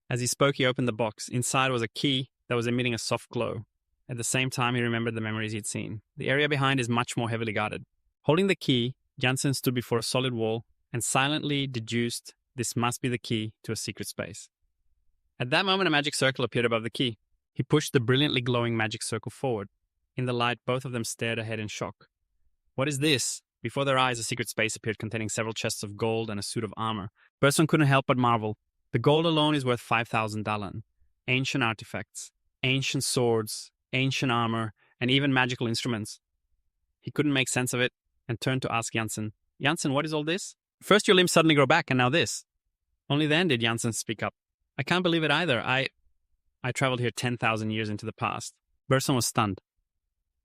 Speaker 1: As he spoke, he opened the box. Inside was a key that was emitting a soft glow. At the same time, he remembered the memories he'd seen. The area behind is much more heavily guarded. Holding the key, Jansen stood before a solid wall and silently deduced this must be the key to a secret space. At that moment, a magic circle appeared above the key. He pushed the brilliantly glowing magic circle forward. In the light, both of them stared ahead in shock. What is this? Before their eyes, a secret space appeared containing several chests of gold and a suit of armor. Person couldn't help but marvel. The gold alone is worth 5,000 dalan. Ancient artifacts, ancient swords, ancient armor, and even magical instruments. He couldn't make sense of it and turned to ask Jansen, Jansen, what is all this? First your limbs suddenly grow back and now this. Only then did Jansen speak up. I can't believe it either. I traveled here 10,000 years into the past. Berson was stunned.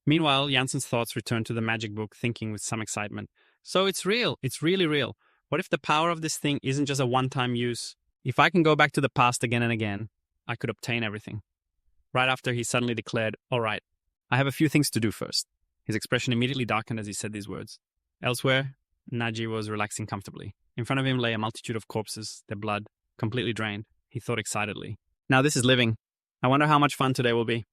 Speaker 1: Meanwhile, Jansen's thoughts returned to the magic book, thinking with some excitement. So it's real. It's really real. What if the power of this thing isn't just a one-time use? If I can go back to the past again and again, I could obtain everything. Right after, he suddenly declared, all right, I have a few things to do first. His expression immediately darkened as he said these words. Elsewhere, Naji was relaxing comfortably. In front of him lay a multitude of corpses, their blood completely drained. He thought excitedly. Now this is living. I wonder how much fun today will be.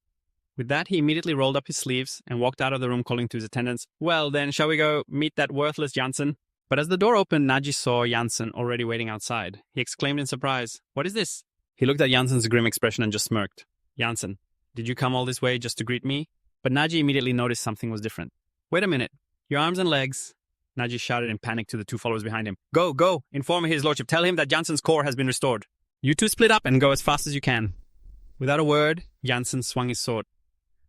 Speaker 1: With that, he immediately rolled up his sleeves and walked out of the room, calling to his attendants, well then, shall we go meet that worthless Jansen? But as the door opened, Naji saw Jansen already waiting outside. He exclaimed in surprise, what is this? He looked at Jansen's grim expression and just smirked. Jansen, did you come all this way just to greet me? But Naji immediately noticed something was different. Wait a minute. Your arms and legs. Naji shouted in panic to the two followers behind him. Go, inform his lordship. Tell him that Jansen's core has been restored. You two split up and go as fast as you can. Without a word, Jansen swung his sword.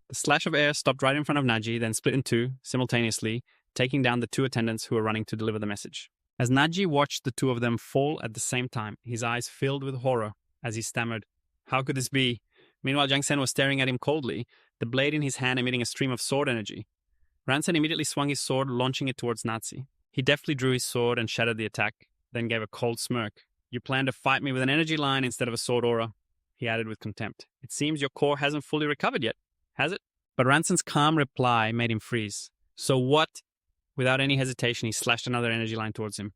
Speaker 1: The slash of air stopped right in front of Naji, then split in two, simultaneously, taking down the two attendants who were running to deliver the message. As Naji watched the two of them fall at the same time, his eyes filled with horror as he stammered, how could this be? Meanwhile, Jansen was staring at him coldly, the blade in his hand emitting a stream of sword energy. Ranson immediately swung his sword, launching it towards Nazi. He deftly drew his sword and shattered the attack, then gave a cold smirk. You plan to fight me with an energy line instead of a sword aura, he added with contempt. It seems your core hasn't fully recovered yet, has it? But Ranson's calm reply made him freeze. So what? Without any hesitation, he slashed another energy line towards him.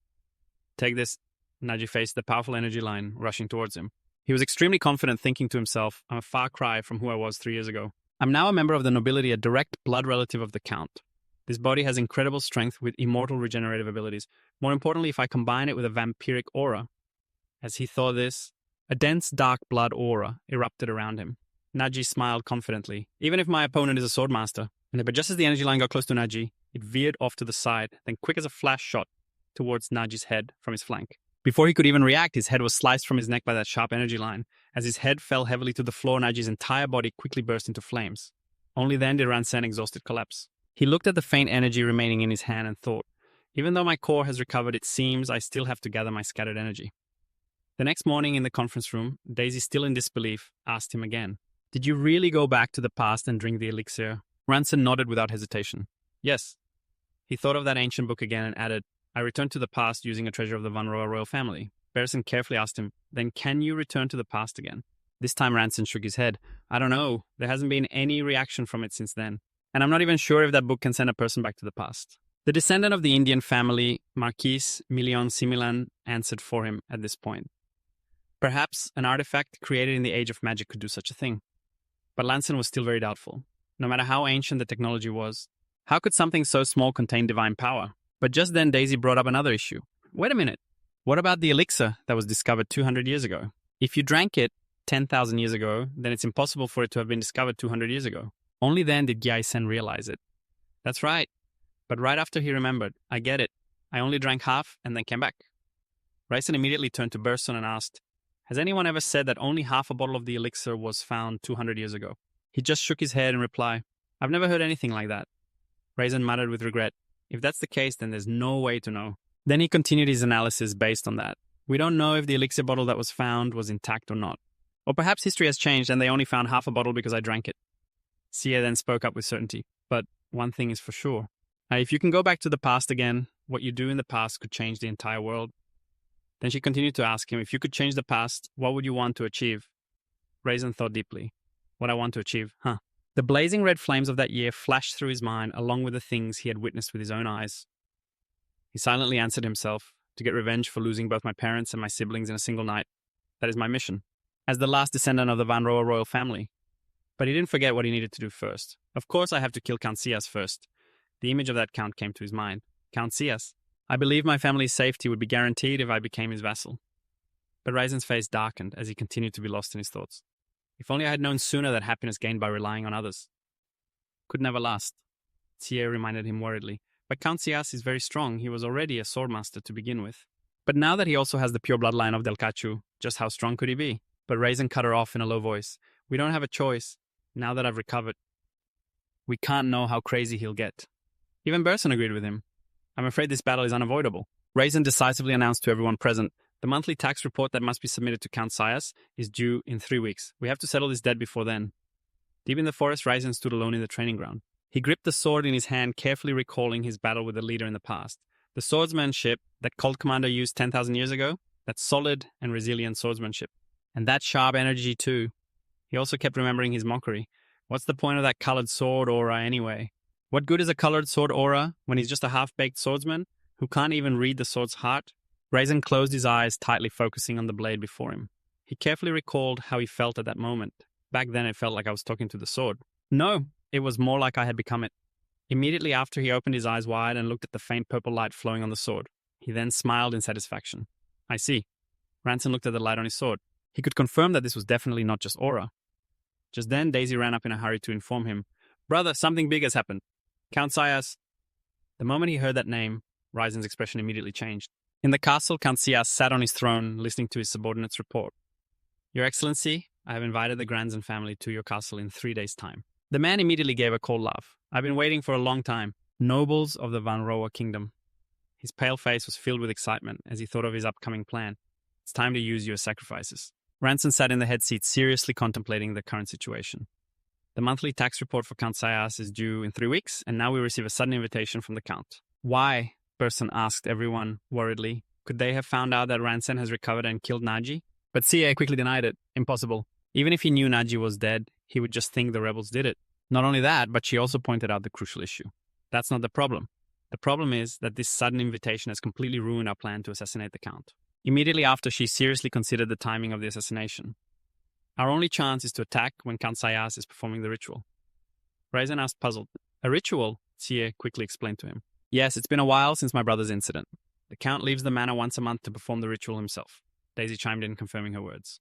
Speaker 1: Take this. Naji faced the powerful energy line rushing towards him. He was extremely confident, thinking to himself, I'm a far cry from who I was 3 years ago. I'm now a member of the nobility, a direct blood relative of the Count. This body has incredible strength with immortal regenerative abilities. More importantly, if I combine it with a vampiric aura. As he thought this, a dense dark blood aura erupted around him. Naji smiled confidently. Even if my opponent is a Swordmaster. But just as the energy line got close to Naji, it veered off to the side, then quick as a flash shot towards Naji's head from his flank. Before he could even react, his head was sliced from his neck by that sharp energy line. As his head fell heavily to the floor, Naji's entire body quickly burst into flames. Only then did Ransen exhausted collapse. He looked at the faint energy remaining in his hand and thought, even though my core has recovered, it seems I still have to gather my scattered energy. The next morning in the conference room, Daisy, still in disbelief, asked him again, did you really go back to the past and drink the elixir? Ranson nodded without hesitation. Yes. He thought of that ancient book again and added, I returned to the past using a treasure of the Manhwa royal family. Berson carefully asked him, then can you return to the past again? This time Ranson shook his head. I don't know. There hasn't been any reaction from it since then. And I'm not even sure if that book can send a person back to the past. The descendant of the Indian family, Marquis Milion Similan, answered for him at this point. Perhaps an artifact created in the age of magic could do such a thing. But Lanson was still very doubtful. No matter how ancient the technology was, how could something so small contain divine power? But just then Daisy brought up another issue. Wait a minute. What about the elixir that was discovered 200 years ago? If you drank it 10,000 years ago, then it's impossible for it to have been discovered 200 years ago. Only then did Gyai-sen realize it. That's right. But right after he remembered, I get it. I only drank half and then came back. Raisen immediately turned to Berson and asked, has anyone ever said that only half a bottle of the elixir was found 200 years ago? He just shook his head in reply, I've never heard anything like that. Raisen muttered with regret, if that's the case, then there's no way to know. Then he continued his analysis based on that. We don't know if the elixir bottle that was found was intact or not. Or perhaps history has changed and they only found half a bottle because I drank it. Sia then spoke up with certainty. But one thing is for sure. If you can go back to the past again, what you do in the past could change the entire world. Then she continued to ask him, if you could change the past, what would you want to achieve? Raisin thought deeply. What I want to achieve, huh? The blazing red flames of that year flashed through his mind along with the things he had witnessed with his own eyes. He silently answered himself, to get revenge for losing both my parents and my siblings in a single night. That is my mission, as the last descendant of the Van Roa royal family. But he didn't forget what he needed to do first. Of course I have to kill Count Sias first. The image of that count came to his mind. Count Sias. I believed my family's safety would be guaranteed if I became his vassal. But Raisin's face darkened as he continued to be lost in his thoughts. If only I had known sooner that happiness gained by relying on others could never last. Tia reminded him worriedly. But Count Sias is very strong. He was already a swordmaster to begin with. But now that he also has the pure bloodline of Delcachu, just how strong could he be? But Raisin cut her off in a low voice. We don't have a choice. Now that I've recovered, we can't know how crazy he'll get. Even Berson agreed with him. I'm afraid this battle is unavoidable. Raisin decisively announced to everyone present, the monthly tax report that must be submitted to Count Sias is due in 3 weeks. We have to settle this debt before then. Deep in the forest, Raisin stood alone in the training ground. He gripped the sword in his hand, carefully recalling his battle with the leader in the past. The swordsmanship that Colt Commander used 10,000 years ago, that solid and resilient swordsmanship. And that sharp energy too. He also kept remembering his mockery. What's the point of that colored sword aura anyway? What good is a colored sword aura when he's just a half-baked swordsman who can't even read the sword's heart? Raisin closed his eyes, tightly focusing on the blade before him. He carefully recalled how he felt at that moment. Back then it felt like I was talking to the sword. No, it was more like I had become it. Immediately after, he opened his eyes wide and looked at the faint purple light flowing on the sword. He then smiled in satisfaction. I see. Ranson looked at the light on his sword. He could confirm that this was definitely not just aura. Just then, Daisy ran up in a hurry to inform him. Brother, something big has happened. Count Sias. The moment he heard that name, Raisin's expression immediately changed. In the castle, Count Sias sat on his throne, listening to his subordinate's report. Your Excellency, I have invited the Granson family to your castle in 3 days' time. The man immediately gave a cold laugh. I've been waiting for a long time. Nobles of the Van Roa kingdom. His pale face was filled with excitement as he thought of his upcoming plan. It's time to use your sacrifices. Ranson sat in the head seat, seriously contemplating the current situation. The monthly tax report for Count Sias is due in 3 weeks, and now we receive a sudden invitation from the Count. Why? Berson asked everyone worriedly. Could they have found out that Ranson has recovered and killed Naji? But CA quickly denied it. Impossible. Even if he knew Naji was dead, he would just think the rebels did it. Not only that, but she also pointed out the crucial issue. That's not the problem. The problem is that this sudden invitation has completely ruined our plan to assassinate the Count. Immediately after, she seriously considered the timing of the assassination. Our only chance is to attack when Count Sias is performing the ritual. Raisin asked, puzzled. A ritual? Cie quickly explained to him. Yes, it's been a while since my brother's incident. The Count leaves the manor once a month to perform the ritual himself. Daisy chimed in, confirming her words.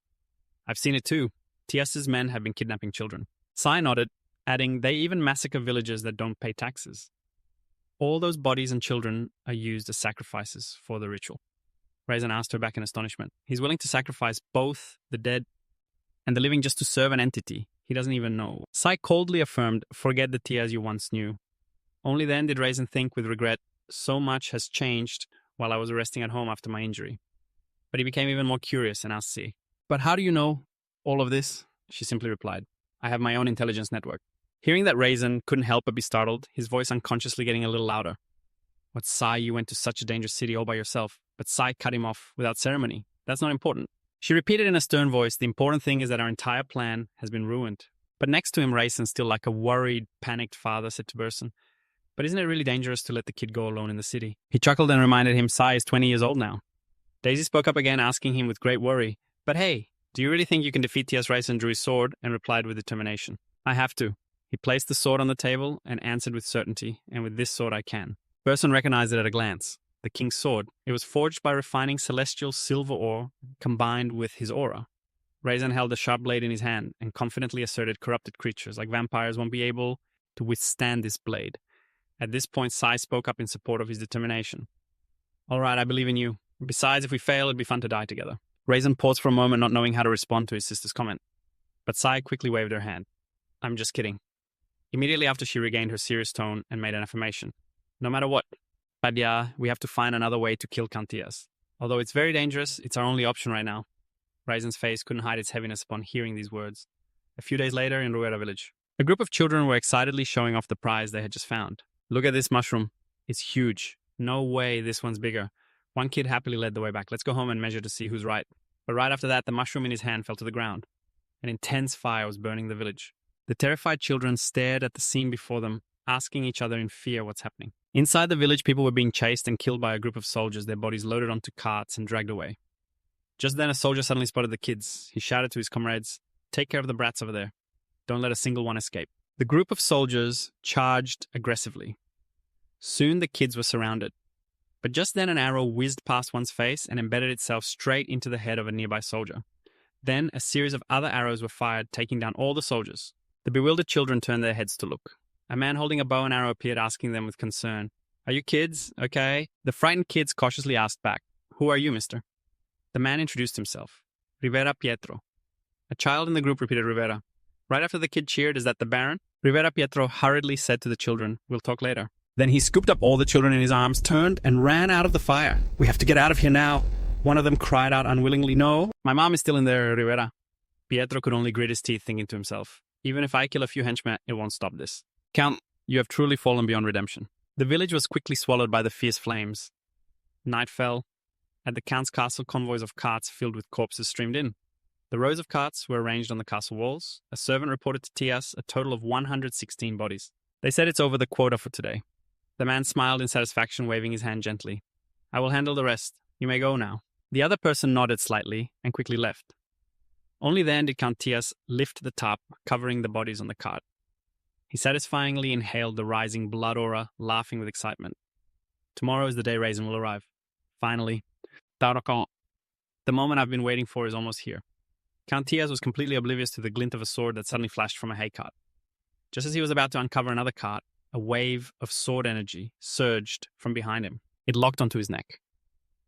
Speaker 1: I've seen it too. Tias's men have been kidnapping children. Sai nodded, adding, they even massacre villagers that don't pay taxes. All those bodies and children are used as sacrifices for the ritual. Raisin asked her back in astonishment. He's willing to sacrifice both the dead and the living just to serve an entity he doesn't even know. Sai coldly affirmed, forget the Tias you once knew. Only then did Raisin think with regret, so much has changed while I was resting at home after my injury. But he became even more curious and asked C. But how do you know all of this? She simply replied, I have my own intelligence network. Hearing that, Raisin couldn't help but be startled, his voice unconsciously getting a little louder. What, Sai, you went to such a dangerous city all by yourself? But Sai cut him off without ceremony. That's not important. She repeated in a stern voice, the important thing is that our entire plan has been ruined. But next to him, Raisin, still like a worried, panicked father, said to Berson, but isn't it really dangerous to let the kid go alone in the city? He chuckled and reminded him Sai is 20 years old now. Daisy spoke up again, asking him with great worry, but hey, do you really think you can defeat Tias? Raisin drew his sword and replied with determination, I have to. He placed the sword on the table and answered with certainty, and with this sword I can. Berson recognized it at a glance. The king's sword. It was forged by refining celestial silver ore combined with his aura. Raisin held the sharp blade in his hand and confidently asserted corrupted creatures like vampires won't be able to withstand this blade. At this point, Sai spoke up in support of his determination. All right, I believe in you. Besides, if we fail, it'd be fun to die together. Raisin paused for a moment, not knowing how to respond to his sister's comment. But Sai quickly waved her hand. I'm just kidding. Immediately after, she regained her serious tone and made an affirmation. No matter what, Padya, we have to find another way to kill Count Tias. Although it's very dangerous, it's our only option right now. Raisin's face couldn't hide its heaviness upon hearing these words. A few days later, in Rueda village, a group of children were excitedly showing off the prize they had just found. Look at this mushroom. It's huge. No way this one's bigger. One kid happily led the way back. Let's go home and measure to see who's right. But right after that, the mushroom in his hand fell to the ground. An intense fire was burning the village. The terrified children stared at the scene before them, asking each other in fear what's happening. Inside the village, people were being chased and killed by a group of soldiers, their bodies loaded onto carts and dragged away. Just then, a soldier suddenly spotted the kids. He shouted to his comrades, take care of the brats over there. Don't let a single one escape. The group of soldiers charged aggressively. Soon the kids were surrounded. But just then an arrow whizzed past one's face and embedded itself straight into the head of a nearby soldier. Then a series of other arrows were fired, taking down all the soldiers. The bewildered children turned their heads to look. A man holding a bow and arrow appeared, asking them with concern, "Are you kids? Okay?" The frightened kids cautiously asked back, "Who are you, mister?" The man introduced himself. "Rivera Pietro." A child in the group repeated Rivera. Right after the kid cheered, "Is that the Baron?" Rivera Pietro hurriedly said to the children, "We'll talk later." Then he scooped up all the children in his arms, turned, and ran out of the fire. "We have to get out of here now." One of them cried out unwillingly, "No, my mom is still in there, Rivera." Pietro could only grit his teeth, thinking to himself, "Even if I kill a few henchmen, it won't stop this." "Count, you have truly fallen beyond redemption." The village was quickly swallowed by the fierce flames. Night fell. At the Count's castle, convoys of carts filled with corpses streamed in. The rows of carts were arranged on the castle walls. A servant reported to Tias a total of 116 bodies. They said it's over the quota for today. The man smiled in satisfaction, waving his hand gently. "I will handle the rest. You may go now." The other person nodded slightly and quickly left. Only then did Count Tias lift the tarp covering the bodies on the cart. He satisfyingly inhaled the rising blood aura, laughing with excitement. Tomorrow is the day Raisin will arrive. Finally. The moment I've been waiting for is almost here. Count Tias was completely oblivious to the glint of a sword that suddenly flashed from a hay cart. Just as he was about to uncover another cart, a wave of sword energy surged from behind him. It locked onto his neck.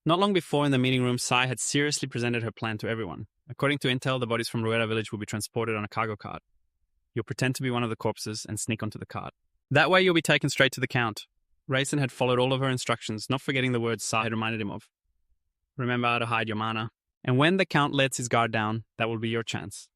Speaker 1: Not long before, in the meeting room, Sai had seriously presented her plan to everyone. According to intel, the bodies from Rueda village will be transported on a cargo cart. You'll pretend to be one of the corpses and sneak onto the cart. That way you'll be taken straight to the Count. Raisin had followed all of her instructions, not forgetting the words Sai had reminded him of. Remember how to hide your mana. And when the Count lets his guard down, that will be your chance.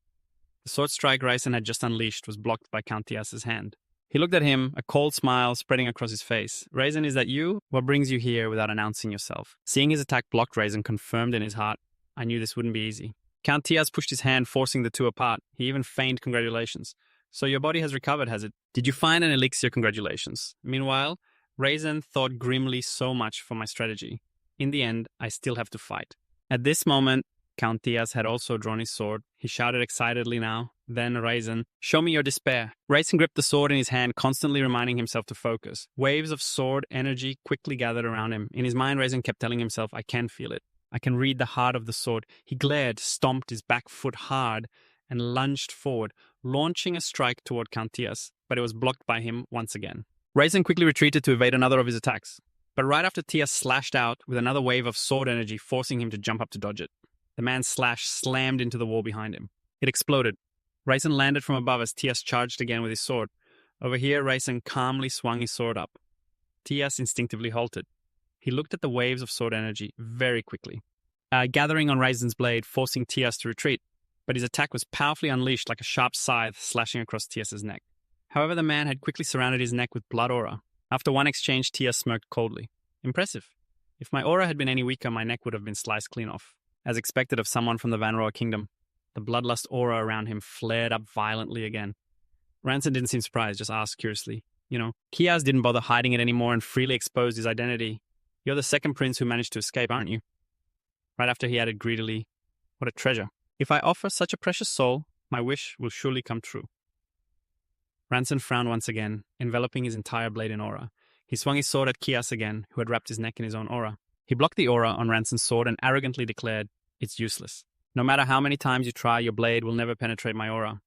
Speaker 1: The sword strike Raisin had just unleashed was blocked by Count Tias's hand. He looked at him, a cold smile spreading across his face. "Raisin, is that you? What brings you here without announcing yourself?" Seeing his attack blocked, Raisin confirmed in his heart, "I knew this wouldn't be easy." Count Tias pushed his hand, forcing the two apart. He even feigned congratulations. "So your body has recovered, has it? Did you find an elixir? Congratulations." Meanwhile, Raisin thought grimly, "So much for my strategy. In the end, I still have to fight." At this moment, Count Tias had also drawn his sword. He shouted excitedly now. Then Raisin, "Show me your despair." Raisin gripped the sword in his hand, constantly reminding himself to focus. Waves of sword energy quickly gathered around him. In his mind, Raisin kept telling himself, "I can feel it. I can read the heart of the sword." He glared, stomped his back foot hard, and lunged forward, launching a strike toward Count Tias, but it was blocked by him once again. Raisin quickly retreated to evade another of his attacks. But right after Tias slashed out with another wave of sword energy, forcing him to jump up to dodge it. The man's slash slammed into the wall behind him. It exploded. Raisin landed from above as Tias charged again with his sword. Over here, Raisin calmly swung his sword up. Tias instinctively halted. He looked at the waves of sword energy very quickly, gathering on Raisin's blade, forcing Tias to retreat. But his attack was powerfully unleashed like a sharp scythe slashing across Tias's neck. However, the man had quickly surrounded his neck with blood aura. After one exchange, Tias smirked coldly. "Impressive. If my aura had been any weaker, my neck would have been sliced clean off." As expected of someone from the Vanroa kingdom, the bloodlust aura around him flared up violently again. Ranson didn't seem surprised, just asked curiously, Kiaz didn't bother hiding it anymore and freely exposed his identity. "You're the second prince who managed to escape, aren't you?" Right after he added greedily, "What a treasure. If I offer such a precious soul, my wish will surely come true." Ranson frowned once again, enveloping his entire blade in aura. He swung his sword at Kias again, who had wrapped his neck in his own aura. He blocked the aura on Ranson's sword and arrogantly declared, "It's useless. No matter how many times you try, your blade will never penetrate my aura."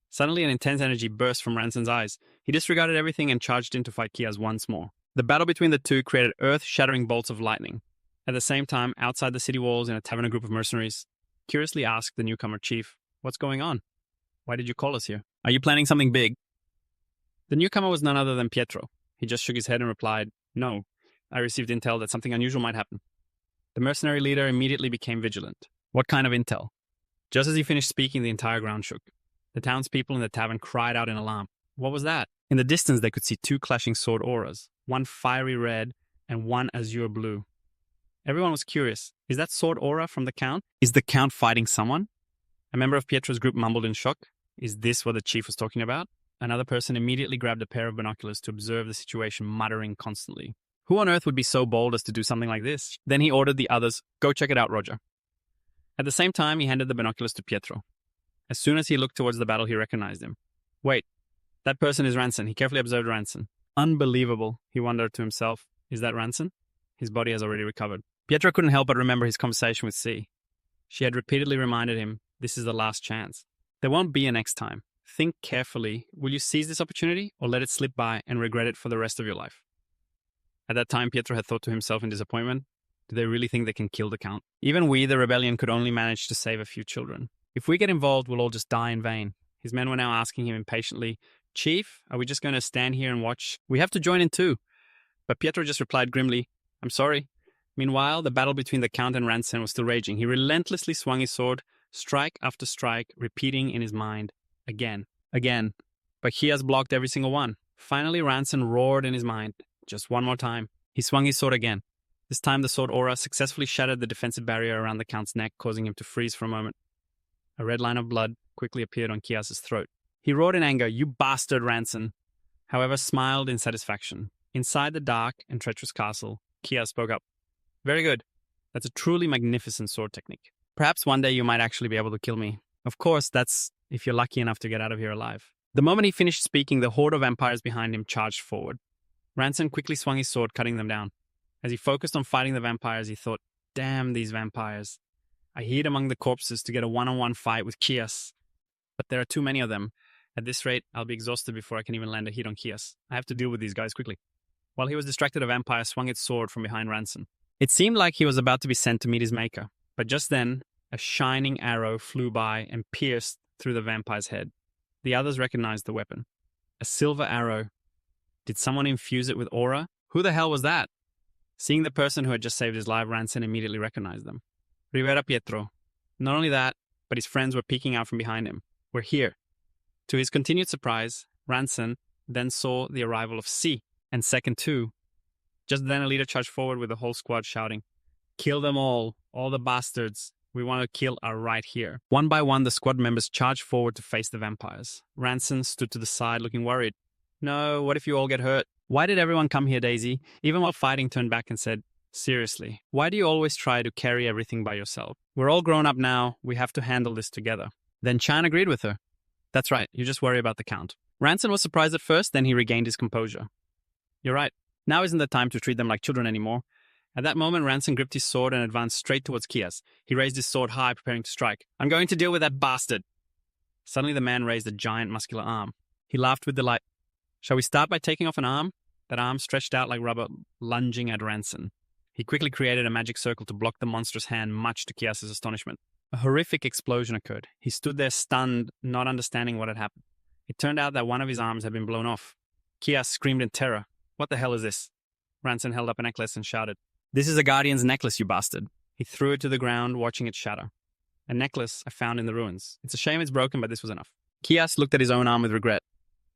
Speaker 1: Suddenly, an intense energy burst from Ranson's eyes. He disregarded everything and charged in to fight Kias once more. The battle between the two created earth-shattering bolts of lightning. At the same time, outside the city walls in a tavern, a group of mercenaries curiously asked the newcomer chief, "What's going on? Why did you call us here? Are you planning something big?" The newcomer was none other than Pietro. He just shook his head and replied, "No, I received intel that something unusual might happen." The mercenary leader immediately became vigilant. "What kind of intel?" Just as he finished speaking, the entire ground shook. The townspeople in the tavern cried out in alarm. What was that? In the distance, they could see two clashing sword auras, one fiery red and one azure blue. Everyone was curious. Is that sword aura from the Count? Is the Count fighting someone? A member of Pietro's group mumbled in shock. Is this what the chief was talking about? Another person immediately grabbed a pair of binoculars to observe the situation, muttering constantly. Who on earth would be so bold as to do something like this? Then he ordered the others, "Go check it out, Roger." At the same time, he handed the binoculars to Pietro. As soon as he looked towards the battle, he recognized him. Wait, that person is Ranson. He carefully observed Ranson. Unbelievable, he wondered to himself. Is that Ranson? His body has already recovered. Pietro couldn't help but remember his conversation with C. She had repeatedly reminded him, this is the last chance. There won't be a next time. Think carefully. Will you seize this opportunity or let it slip by and regret it for the rest of your life? At that time, Pietro had thought to himself in disappointment, do they really think they can kill the Count? Even we, the rebellion, could only manage to save a few children. If we get involved, we'll all just die in vain. His men were now asking him impatiently, Chief, are we just going to stand here and watch? We have to join in too. But Pietro just replied grimly, I'm sorry. Meanwhile, the battle between the Count and Ranson was still raging. He relentlessly swung his sword, strike after strike, repeating in his mind, again. But he has blocked every single one. Finally, Ranson roared in his mind, just one more time. He swung his sword again. This time, the sword aura successfully shattered the defensive barrier around the Count's neck, causing him to freeze for a moment. A red line of blood quickly appeared on Kias's throat. He roared in anger, you bastard, Ranson. However, smiled in satisfaction. Inside the dark and treacherous castle, Kias spoke up. Very good. That's a truly magnificent sword technique. Perhaps one day you might actually be able to kill me. Of course, that's if you're lucky enough to get out of here alive. The moment he finished speaking, the horde of vampires behind him charged forward. Ranson quickly swung his sword, cutting them down. As he focused on fighting the vampires, he thought, damn these vampires. I hid among the corpses to get a one-on-one fight with Kias. But there are too many of them. At this rate, I'll be exhausted before I can even land a hit on Kias. I have to deal with these guys quickly. While he was distracted, a vampire swung its sword from behind Ranson. It seemed like he was about to be sent to meet his maker. But just then, a shining arrow flew by and pierced through the vampire's head. The others recognized the weapon. A silver arrow. Did someone infuse it with aura? Who the hell was that? Seeing the person who had just saved his life, Ranson immediately recognized them. Rivera Pietro. Not only that, but his friends were peeking out from behind him. We're here. To his continued surprise, Ranson then saw the arrival of C and Second Two. Just then a leader charged forward with the whole squad shouting, kill them all the bastards. We want to kill are right here. One by one, the squad members charged forward to face the vampires. Ranson stood to the side looking worried. No, what if you all get hurt? Why did everyone come here, Daisy? Even while fighting, turned back and said, seriously, why do you always try to carry everything by yourself? We're all grown up now. We have to handle this together. Then Chan agreed with her. That's right. You just worry about the Count. Ranson was surprised at first, then he regained his composure. You're right. Now isn't the time to treat them like children anymore. At that moment, Ranson gripped his sword and advanced straight towards Kias. He raised his sword high, preparing to strike. I'm going to deal with that bastard. Suddenly, the man raised a giant muscular arm. He laughed with delight. Shall we start by taking off an arm? That arm stretched out like rubber, lunging at Ranson. He quickly created a magic circle to block the monstrous hand, much to Kias's astonishment. A horrific explosion occurred. He stood there stunned, not understanding what had happened. It turned out that one of his arms had been blown off. Kias screamed in terror. What the hell is this? Ranson held up a necklace and shouted, This is a guardian's necklace, you bastard. He threw it to the ground, watching it shatter. A necklace I found in the ruins. It's a shame it's broken, but this was enough. Kias looked at his own arm with regret.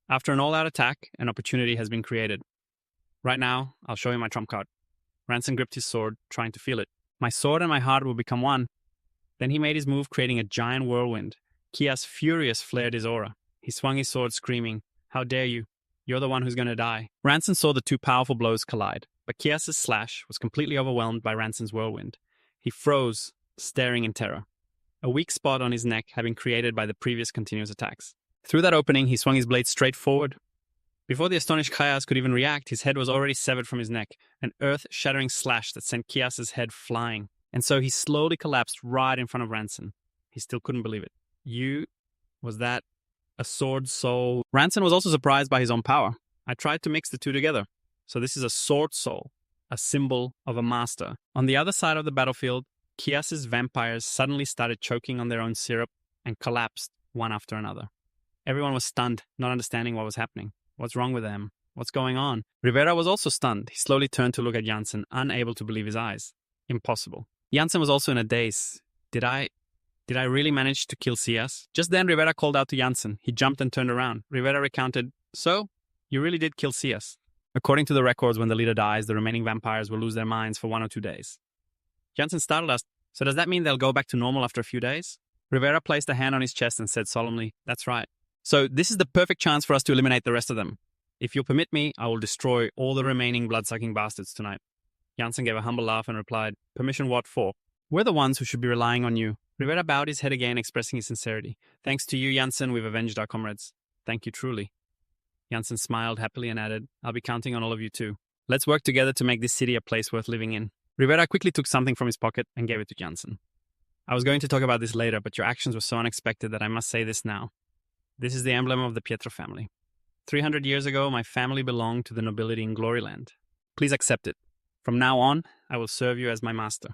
Speaker 1: After an all-out attack, an opportunity has been created. Right now, I'll show you my trump card. Ranson gripped his sword, trying to feel it. My sword and my heart will become one. Then he made his move, creating a giant whirlwind. Kias, furious, flared his aura. He swung his sword, screaming, How dare you? You're the one who's going to die. Ranson saw the two powerful blows collide, but Kias's slash was completely overwhelmed by Ranson's whirlwind. He froze, staring in terror. A weak spot on his neck had been created by the previous continuous attacks. Through that opening, he swung his blade straight forward. Before the astonished Kias could even react, his head was already severed from his neck, an earth-shattering slash that sent Kias's head flying. And so he slowly collapsed right in front of Ranson. He still couldn't believe it. Was that a sword soul? Ranson was also surprised by his own power. I tried to mix the two together. So this is a sword soul, a symbol of a master. On the other side of the battlefield, Kias's vampires suddenly started choking on their own syrup and collapsed one after another. Everyone was stunned, not understanding what was happening. What's wrong with them? What's going on? Rivera was also stunned. He slowly turned to look at Janssen, unable to believe his eyes. Impossible. Janssen was also in a daze. Did I really manage to kill Cias? Just then, Rivera called out to Janssen. He jumped and turned around. Rivera recounted, So, you really did kill Cias. According to the records, when the leader dies, the remaining vampires will lose their minds for 1 or 2 days. Janssen startled us. So does that mean they'll go back to normal after a few days? Rivera placed a hand on his chest and said solemnly, That's right. So this is the perfect chance for us to eliminate the rest of them. If you'll permit me, I will destroy all the remaining blood-sucking bastards tonight. Janssen gave a humble laugh and replied, Permission what for? We're the ones who should be relying on you. Rivera bowed his head again, expressing his sincerity. Thanks to you, Janssen, we've avenged our comrades. Thank you truly. Janssen smiled happily and added, I'll be counting on all of you too. Let's work together to make this city a place worth living in. Rivera quickly took something from his pocket and gave it to Jansen. I was going to talk about this later, but your actions were so unexpected that I must say this now. This is the emblem of the Pietro family. 300 years ago, my family belonged to the nobility in Gloryland. Please accept it. From now on, I will serve you as my master.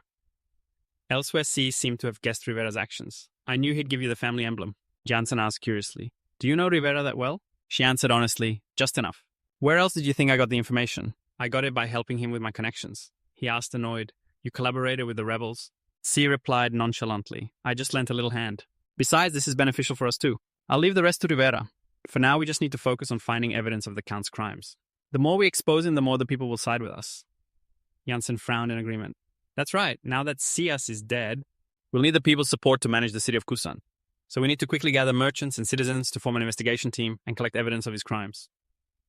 Speaker 1: Elsewhere C seemed to have guessed Rivera's actions. I knew he'd give you the family emblem. Jansen asked curiously. Do you know Rivera that well? She answered honestly, just enough. Where else did you think I got the information? I got it by helping him with my connections. He asked annoyed. You collaborated with the rebels? C replied nonchalantly. I just lent a little hand. Besides, this is beneficial for us too. I'll leave the rest to Rivera. For now, we just need to focus on finding evidence of the Count's crimes. The more we expose him, the more the people will side with us. Jansen frowned in agreement. That's right. Now that Sias is dead, we'll need the people's support to manage the city of Kusan. So we need to quickly gather merchants and citizens to form an investigation team and collect evidence of his crimes.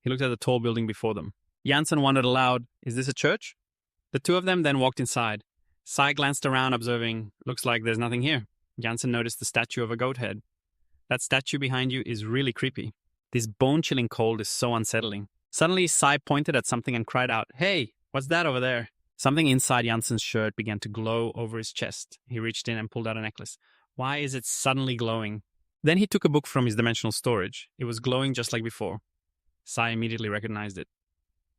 Speaker 1: He looked at the tall building before them. Jansen wondered aloud, is this a church? The two of them then walked inside. Sai glanced around, observing, looks like there's nothing here. Jansen noticed the statue of a goat head. That statue behind you is really creepy. This bone-chilling cold is so unsettling. Suddenly, Sai pointed at something and cried out, Hey, what's that over there? Something inside Jansen's shirt began to glow over his chest. He reached in and pulled out a necklace. Why is it suddenly glowing? Then he took a book from his dimensional storage. It was glowing just like before. Sai immediately recognized it.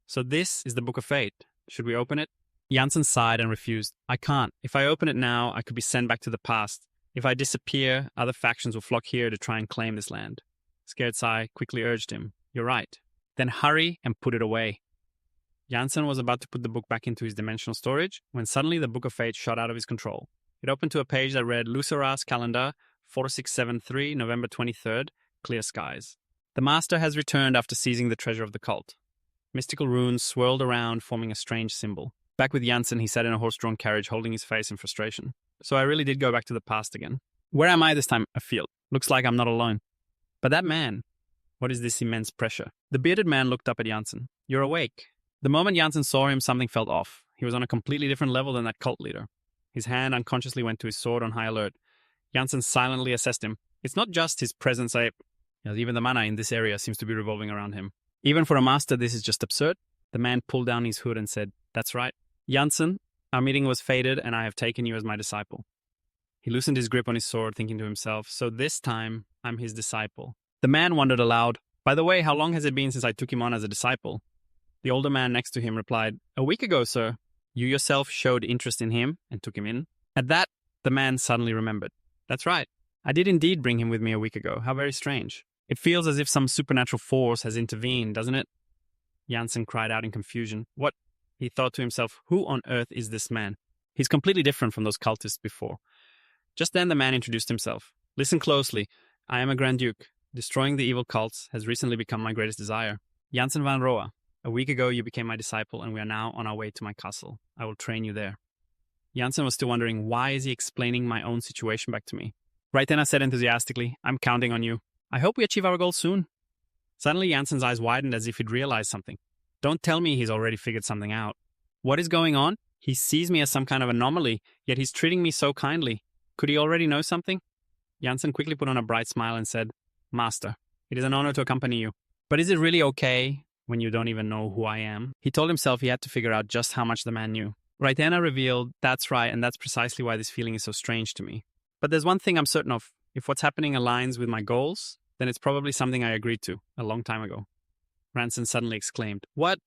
Speaker 1: So this is the Book of Fate. Should we open it? Jansen sighed and refused. I can't. If I open it now, I could be sent back to the past. If I disappear, other factions will flock here to try and claim this land. Scared Sai quickly urged him. You're right. Then hurry and put it away. Jansen was about to put the book back into his dimensional storage when suddenly the Book of Fate shot out of his control. It opened to a page that read Luceras calendar 4673 November 23rd, clear skies. The master has returned after seizing the treasure of the cult. Mystical runes swirled around, forming a strange symbol. Back with Jansen, he sat in a horse-drawn carriage holding his face in frustration. So I really did go back to the past again. Where am I this time? Afield. Looks like I'm not alone. But that man, what is this immense pressure? The bearded man looked up at Jansen. You're awake. The moment Jansen saw him, something felt off. He was on a completely different level than that cult leader. His hand unconsciously went to his sword on high alert. Jansen silently assessed him. It's not just his presence, even the mana in this area seems to be revolving around him. Even for a master, this is just absurd. The man pulled down his hood and said, That's right. Jansen, our meeting was fated and I have taken you as my disciple. He loosened his grip on his sword, thinking to himself, so this time, I'm his disciple. The man wondered aloud, By the way, how long has it been since I took him on as a disciple? The older man next to him replied, A week ago, sir. You yourself showed interest in him and took him in. At that, the man suddenly remembered. That's right. I did indeed bring him with me a week ago. How very strange. It feels as if some supernatural force has intervened, doesn't it? Jansen cried out in confusion. What? He thought to himself, who on earth is this man? He's completely different from those cultists before. Just then the man introduced himself. Listen closely. I am a Grand Duke. Destroying the evil cults has recently become my greatest desire. Jansen van Roa. A week ago you became my disciple and we are now on our way to my castle. I will train you there. Jansen was still wondering, why is he explaining my own situation back to me? Raitena said enthusiastically, I'm counting on you. I hope we achieve our goal soon. Suddenly Jansen's eyes widened as if he'd realized something. Don't tell me he's already figured something out. What is going on? He sees me as some kind of anomaly, yet he's treating me so kindly. Could he already know something? Jansen quickly put on a bright smile and said, Master, it is an honor to accompany you. But is it really okay when you don't even know who I am? He told himself he had to figure out just how much the man knew. Raitena revealed, that's right, and that's precisely why this feeling is so strange to me. But there's one thing I'm certain of. If what's happening aligns with my goals, then it's probably something I agreed to a long time ago. Ranson suddenly exclaimed, What?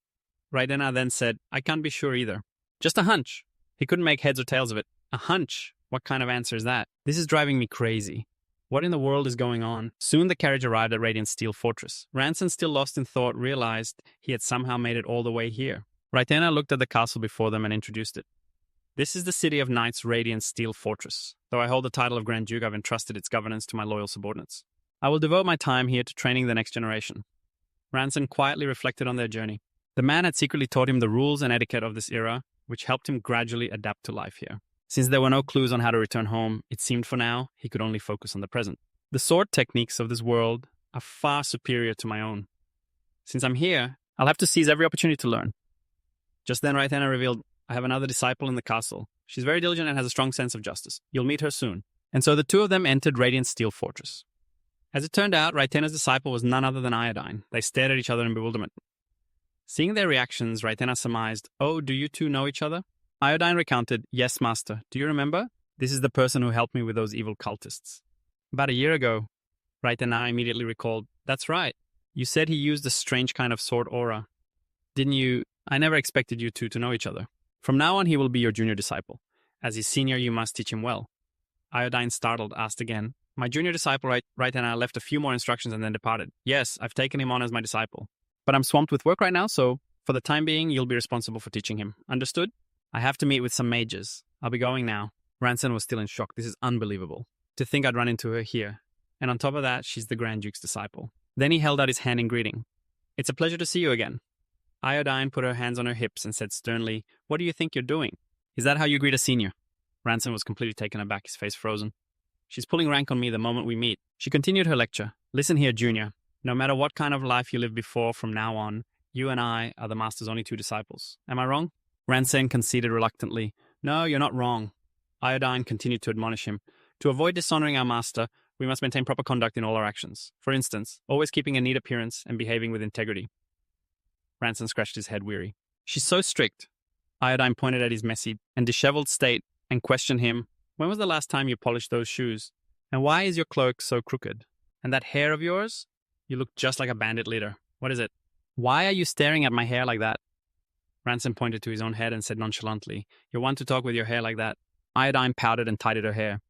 Speaker 1: Raitena then said, I can't be sure either. Just a hunch. He couldn't make heads or tails of it. A hunch? What kind of answer is that? This is driving me crazy. What in the world is going on? Soon the carriage arrived at Radiant Steel Fortress. Ranson, still lost in thought, realized he had somehow made it all the way here. Raitena looked at the castle before them and introduced it. This is the City of Knights' Radiant Steel Fortress. Though I hold the title of Grand Duke, I've entrusted its governance to my loyal subordinates. I will devote my time here to training the next generation. Ranson quietly reflected on their journey. The man had secretly taught him the rules and etiquette of this era, which helped him gradually adapt to life here. Since there were no clues on how to return home, it seemed for now he could only focus on the present. The sword techniques of this world are far superior to my own. Since I'm here, I'll have to seize every opportunity to learn. Just then Raitena revealed, I have another disciple in the castle. She's very diligent and has a strong sense of justice. You'll meet her soon. And so the two of them entered Radiant Steel Fortress. As it turned out, Raitena's disciple was none other than Iodine. They stared at each other in bewilderment. Seeing their reactions, Raitena surmised, "Oh, do you two know each other?" Iodine recounted, "Yes, master. Do you remember? This is the person who helped me with those evil cultists." "About a year ago." Raitena immediately recalled, "That's right. You said he used a strange kind of sword aura. Didn't you? I never expected you two to know each other. From now on, he will be your junior disciple. As his senior, you must teach him well." Iodine, startled, asked again, "My junior disciple, Raitena, left a few more instructions and then departed. Yes, I've taken him on as my disciple. But I'm swamped with work right now, so for the time being, you'll be responsible for teaching him. Understood? I have to meet with some mages. I'll be going now." Ranson was still in shock. This is unbelievable. To think I'd run into her here. And on top of that, she's the Grand Duke's disciple. Then he held out his hand in greeting. "It's a pleasure to see you again." Iodine put her hands on her hips and said sternly, "What do you think you're doing? Is that how you greet a senior?" Ranson was completely taken aback, his face frozen. "She's pulling rank on me the moment we meet." She continued her lecture. "Listen here, Junior. No matter what kind of life you lived before, from now on, you and I are the Master's only two disciples. Am I wrong?" Ranson conceded reluctantly. "No, you're not wrong." Iodine continued to admonish him. "To avoid dishonoring our Master, we must maintain proper conduct in all our actions. For instance, always keeping a neat appearance and behaving with integrity." Ranson scratched his head weary. "She's so strict." Iodine pointed at his messy and disheveled state and questioned him, "When was the last time you polished those shoes? And why is your cloak so crooked? And that hair of yours? You look just like a bandit leader. What is it? Why are you staring at my hair like that?" Ranson pointed to his own head and said nonchalantly, "You're one to talk with your hair like that." Iodine pouted and tidied her hair.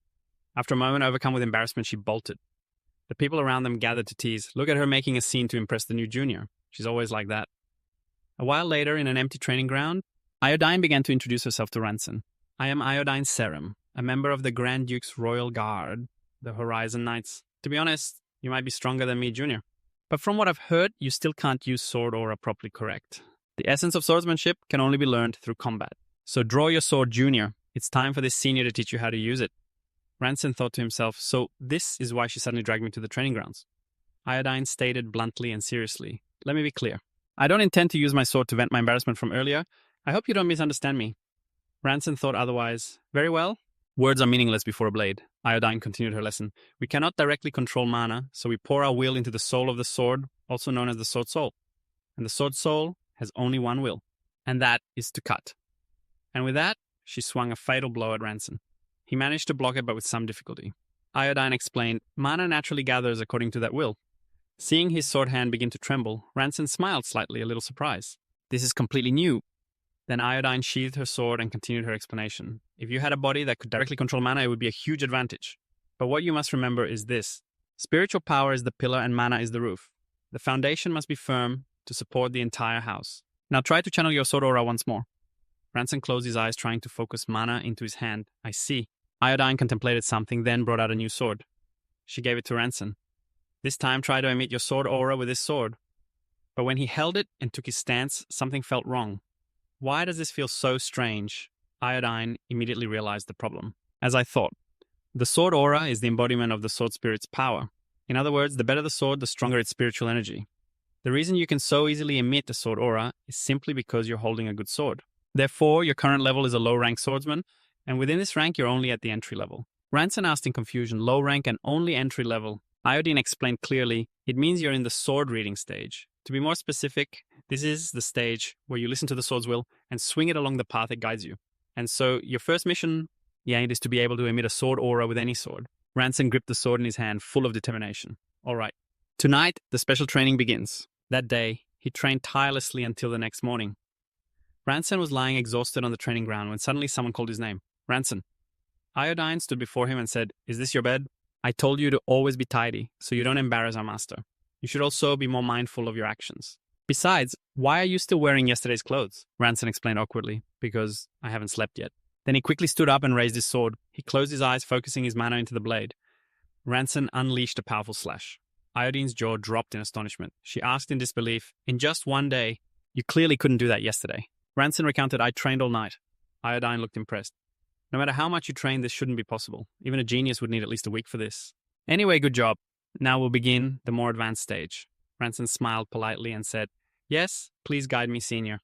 Speaker 1: After a moment, overcome with embarrassment, she bolted. The people around them gathered to tease. "Look at her making a scene to impress the new junior. She's always like that." A while later, in an empty training ground, Iodine began to introduce herself to Ranson. "I am Iodine Serum, a member of the Grand Duke's Royal Guard, the Horizon Knights. To be honest, you might be stronger than me, Junior. But from what I've heard, you still can't use sword aura properly correct. The essence of swordsmanship can only be learned through combat. So draw your sword, Junior. It's time for this senior to teach you how to use it." Ranson thought to himself, so this is why she suddenly dragged me to the training grounds. Iodine stated bluntly and seriously, "Let me be clear. I don't intend to use my sword to vent my embarrassment from earlier. I hope you don't misunderstand me." Ranson thought otherwise. "Very well. Words are meaningless before a blade." Iodine continued her lesson. "We cannot directly control mana, so we pour our will into the soul of the sword, also known as the sword soul. And the sword soul has only one will, and that is to cut." And with that, she swung a fatal blow at Ranson. He managed to block it, but with some difficulty. Iodine explained, "Mana naturally gathers according to that will." Seeing his sword hand begin to tremble, Ranson smiled slightly, a little surprised. "This is completely new." Then Iodine sheathed her sword and continued her explanation. "If you had a body that could directly control mana, it would be a huge advantage. But what you must remember is this. Spiritual power is the pillar and mana is the roof. The foundation must be firm to support the entire house. Now try to channel your sword aura once more." Ranson closed his eyes, trying to focus mana into his hand. "I see." Iodine contemplated something, then brought out a new sword. She gave it to Ranson. "This time try to emit your sword aura with this sword." But when he held it and took his stance, something felt wrong. Why does this feel so strange? Iodine immediately realized the problem. "As I thought. The sword aura is the embodiment of the sword spirit's power. In other words, the better the sword, the stronger its spiritual energy. The reason you can so easily emit the sword aura is simply because you're holding a good sword. Therefore, your current level is a low-rank swordsman, and within this rank, you're only at the entry level." Ranson asked in confusion, "Low rank and only entry level?" Iodine explained clearly, "It means you're in the sword reading stage. To be more specific, this is the stage where you listen to the sword's will and swing it along the path it guides you. And so, your first mission, is to be able to emit a sword aura with any sword." Ranson gripped the sword in his hand, full of determination. "All right. Tonight, the special training begins." That day, he trained tirelessly until the next morning. Ranson was lying exhausted on the training ground when suddenly someone called his name. "Ranson." Iodine stood before him and said, "Is this your bed? I told you to always be tidy, so you don't embarrass our master. You should also be more mindful of your actions. Besides, why are you still wearing yesterday's clothes?" Ranson explained awkwardly, "Because I haven't slept yet." Then he quickly stood up and raised his sword. He closed his eyes, focusing his mana into the blade. Ranson unleashed a powerful slash. Iodine's jaw dropped in astonishment. She asked in disbelief, "In just one day? You clearly couldn't do that yesterday." Ranson recounted, "I trained all night." Iodine looked impressed. "No matter how much you train, this shouldn't be possible. Even a genius would need at least a week for this. Anyway, good job. Now we'll begin the more advanced stage." Ranson smiled politely and said, "Yes, please guide me, senior."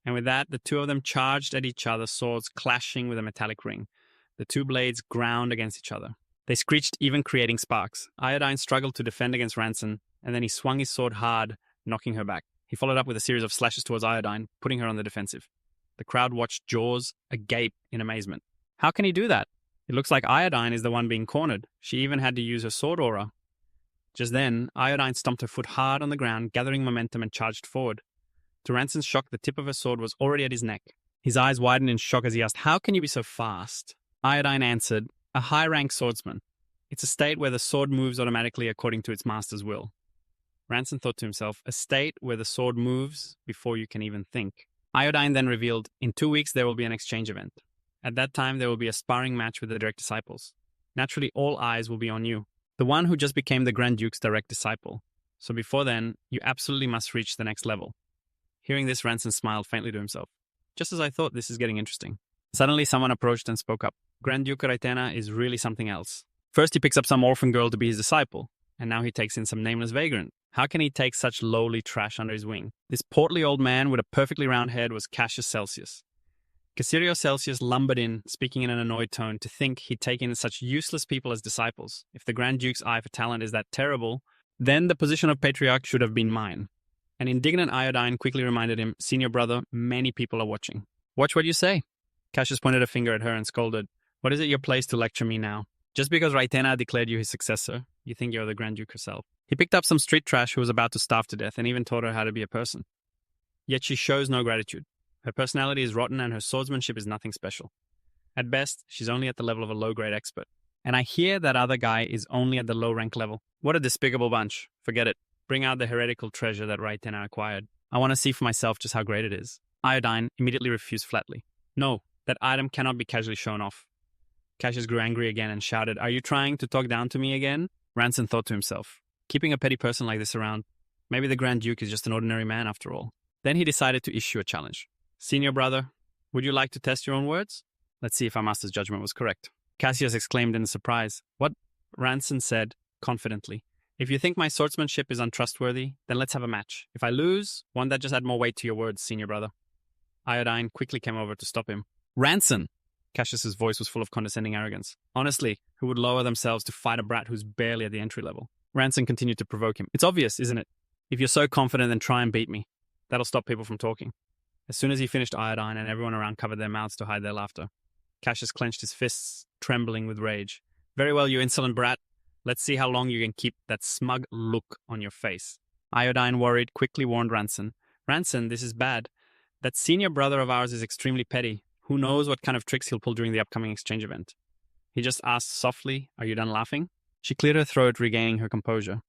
Speaker 1: And with that, the two of them charged at each other, swords clashing with a metallic ring. The two blades ground against each other. They screeched, even creating sparks. Iodine struggled to defend against Ranson, and then he swung his sword hard, knocking her back. He followed up with a series of slashes towards Iodine, putting her on the defensive. The crowd watched, jaws agape in amazement. How can he do that? It looks like Iodine is the one being cornered. She even had to use her sword aura. Just then, Iodine stomped her foot hard on the ground, gathering momentum and charged forward. To Ranson's shock, the tip of her sword was already at his neck. His eyes widened in shock as he asked, "How can you be so fast?" Iodine answered, "A high-rank swordsman. It's a state where the sword moves automatically according to its master's will." Ranson thought to himself, a state where the sword moves before you can even think. Iodine then revealed, in 2 weeks there will be an exchange event. At that time there will be a sparring match with the direct disciples. Naturally, all eyes will be on you, the one who just became the Grand Duke's direct disciple. So before then, you absolutely must reach the next level. Hearing this, Ranson smiled faintly to himself. Just as I thought, this is getting interesting. Suddenly someone approached and spoke up. Grand Duke Raitena is really something else. First he picks up some orphan girl to be his disciple, and now he takes in some nameless vagrant. How can he take such lowly trash under his wing? This portly old man with a perfectly round head was Cassius Celsius. Cassirio Celsius lumbered in, speaking in an annoyed tone, to think he'd taken such useless people as disciples. If the Grand Duke's eye for talent is that terrible, then the position of Patriarch should have been mine. An indignant Iodine quickly reminded him, "Senior brother, many people are watching." "Watch what you say." Cassius pointed a finger at her and scolded, "What is it your place to lecture me now? Just because Raitena declared you his successor, you think you're the Grand Duke herself." He picked up some street trash who was about to starve to death and even taught her how to be a person. Yet she shows no gratitude. Her personality is rotten and her swordsmanship is nothing special. At best, she's only at the level of a low-grade expert. And I hear that other guy is only at the low-rank level. What a despicable bunch. Forget it. Bring out the heretical treasure that Raitena acquired. I want to see for myself just how great it is. Iodine immediately refused flatly. "No, that item cannot be casually shown off." Cassius grew angry again and shouted, "Are you trying to talk down to me again?" Ranson thought to himself, keeping a petty person like this around, maybe the Grand Duke is just an ordinary man after all. Then he decided to issue a challenge. "Senior brother, would you like to test your own words? Let's see if our master's judgment was correct." Cassius exclaimed in surprise. "What?" Ranson said confidently. "If you think my swordsmanship is untrustworthy, then let's have a match. If I lose, won't that just add more weight to your words, senior brother?" Iodine quickly came over to stop him. "Ranson!" Cassius's voice was full of condescending arrogance. "Honestly, who would lower themselves to fight a brat who's barely at the entry level?" Ranson continued to provoke him. "It's obvious, isn't it? If you're so confident, then try and beat me. That'll stop people from talking." As soon as he finished, Iodine and everyone around covered their mouths to hide their laughter. Cassius clenched his fists, trembling with rage. "Very well, you insolent brat. Let's see how long you can keep that smug look on your face." Iodine, worried, quickly warned Ranson. "Ranson, this is bad. That senior brother of ours is extremely petty. Who knows what kind of tricks he'll pull during the upcoming exchange event." He just asked softly, "Are you done laughing?" She cleared her throat, regaining her composure.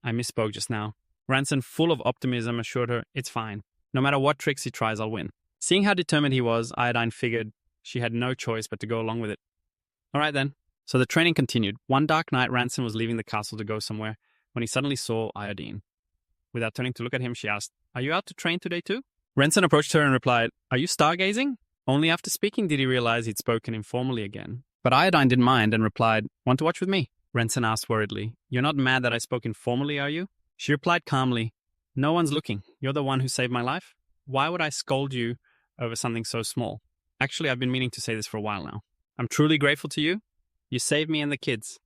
Speaker 1: "I misspoke just now." Ranson, full of optimism, assured her, "It's fine. No matter what tricks he tries, I'll win." Seeing how determined he was, Iodine figured she had no choice but to go along with it. All right then. So the training continued. One dark night, Ranson was leaving the castle to go somewhere when he suddenly saw Iodine. Without turning to look at him, she asked, "Are you out to train today too?" Ranson approached her and replied, "Are you stargazing?" Only after speaking did he realize he'd spoken informally again. But Iodine didn't mind and replied, "Want to watch with me?" Ranson asked worriedly, "You're not mad that I spoke informally, are you?" She replied calmly, "No one's looking. You're the one who saved my life. Why would I scold you over something so small? Actually, I've been meaning to say this for a while now. I'm truly grateful to you. You saved me and the kids."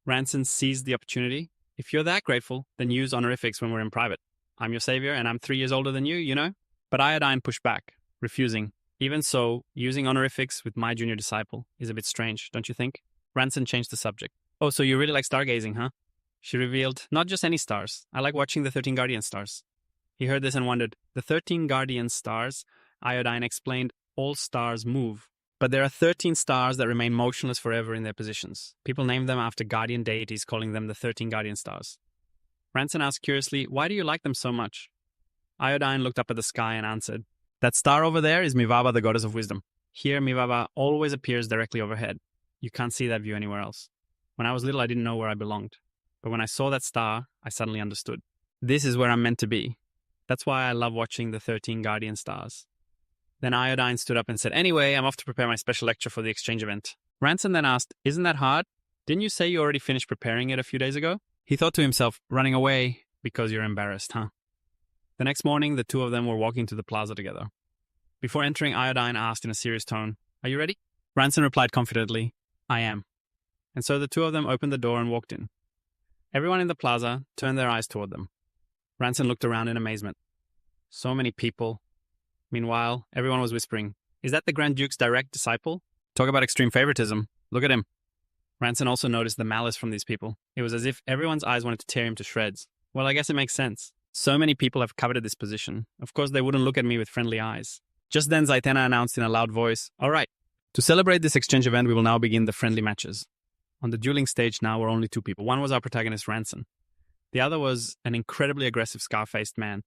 Speaker 1: Ranson seized the opportunity. "If you're that grateful, then use honorifics when we're in private. I'm your savior and I'm 3 years older than you, you know?" But Iodine pushed back, refusing. "Even so, using honorifics with my junior disciple is a bit strange, don't you think?" Ranson changed the subject. "Oh, so you really like stargazing, huh?" She revealed, "Not just any stars. I like watching the 13 Guardian stars." He heard this and wondered. The 13 Guardian stars, Iodine explained, all stars move. But there are 13 stars that remain motionless forever in their positions. People name them after guardian deities, calling them the 13 Guardian stars. Ranson asked curiously, "Why do you like them so much?" Iodine looked up at the sky and answered, "That star over there is Mivaba, the goddess of wisdom. Here, Mivaba always appears directly overhead. You can't see that view anywhere else. When I was little, I didn't know where I belonged. But when I saw that star, I suddenly understood. This is where I'm meant to be. That's why I love watching the 13 Guardian stars." Then Iodine stood up and said, "Anyway, I'm off to prepare my special lecture for the exchange event." Ranson then asked, "Isn't that hard? Didn't you say you already finished preparing it a few days ago?" He thought to himself, "Running away because you're embarrassed, huh?" The next morning, the two of them were walking to the plaza together. Before entering, Iodine asked in a serious tone, "Are you ready?" Ranson replied confidently, "I am." And so the two of them opened the door and walked in. Everyone in the plaza turned their eyes toward them. Ranson looked around in amazement. So many people. Meanwhile, everyone was whispering, "Is that the Grand Duke's direct disciple?" Talk about extreme favoritism. Look at him. Ranson also noticed the malice from these people. It was as if everyone's eyes wanted to tear him to shreds. Well, I guess it makes sense. So many people have coveted this position. Of course, they wouldn't look at me with friendly eyes. Just then, Zaitena announced in a loud voice, "All right, to celebrate this exchange event, we will now begin the friendly matches." On the dueling stage now were only two people. One was our protagonist, Ranson. The other was an incredibly aggressive, scar-faced man.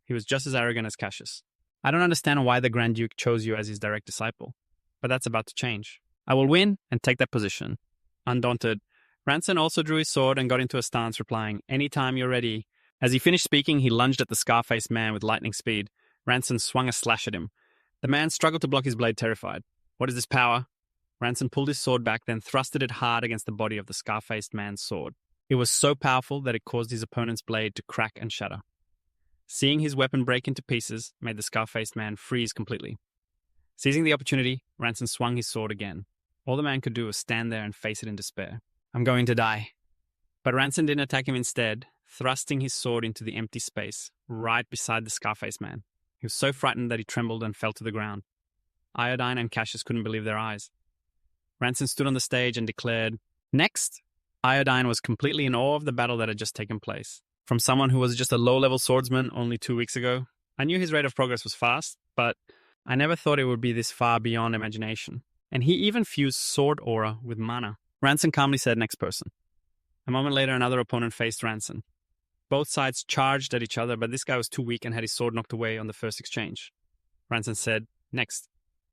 Speaker 1: He was just as arrogant as Cassius. I don't understand why the Grand Duke chose you as his direct disciple, but that's about to change. I will win and take that position. Undaunted, Ranson also drew his sword and got into a stance, replying, "Anytime you're ready." As he finished speaking, he lunged at the scar-faced man with lightning speed. Ranson swung a slash at him. The man struggled to block his blade, terrified. What is this power? Ranson pulled his sword back, then thrusted it hard against the body of the scar-faced man's sword. It was so powerful that it caused his opponent's blade to crack and shatter. Seeing his weapon break into pieces made the scar-faced man freeze completely. Seizing the opportunity, Ranson swung his sword again. All the man could do was stand there and face it in despair. "I'm going to die." But Ranson didn't attack him instead, thrusting his sword into the empty space, right beside the scar-faced man. He was so frightened that he trembled and fell to the ground. Iodine and Cassius couldn't believe their eyes. Ranson stood on the stage and declared, "Next!" Iodine was completely in awe of the battle that had just taken place. From someone who was just a low-level swordsman only 2 weeks ago, I knew his rate of progress was fast, but I never thought it would be this far beyond imagination. And he even fused sword aura with mana. Ranson calmly said, "Next person." A moment later, another opponent faced Ranson. Both sides charged at each other, but this guy was too weak and had his sword knocked away on the first exchange. Ranson said, "Next."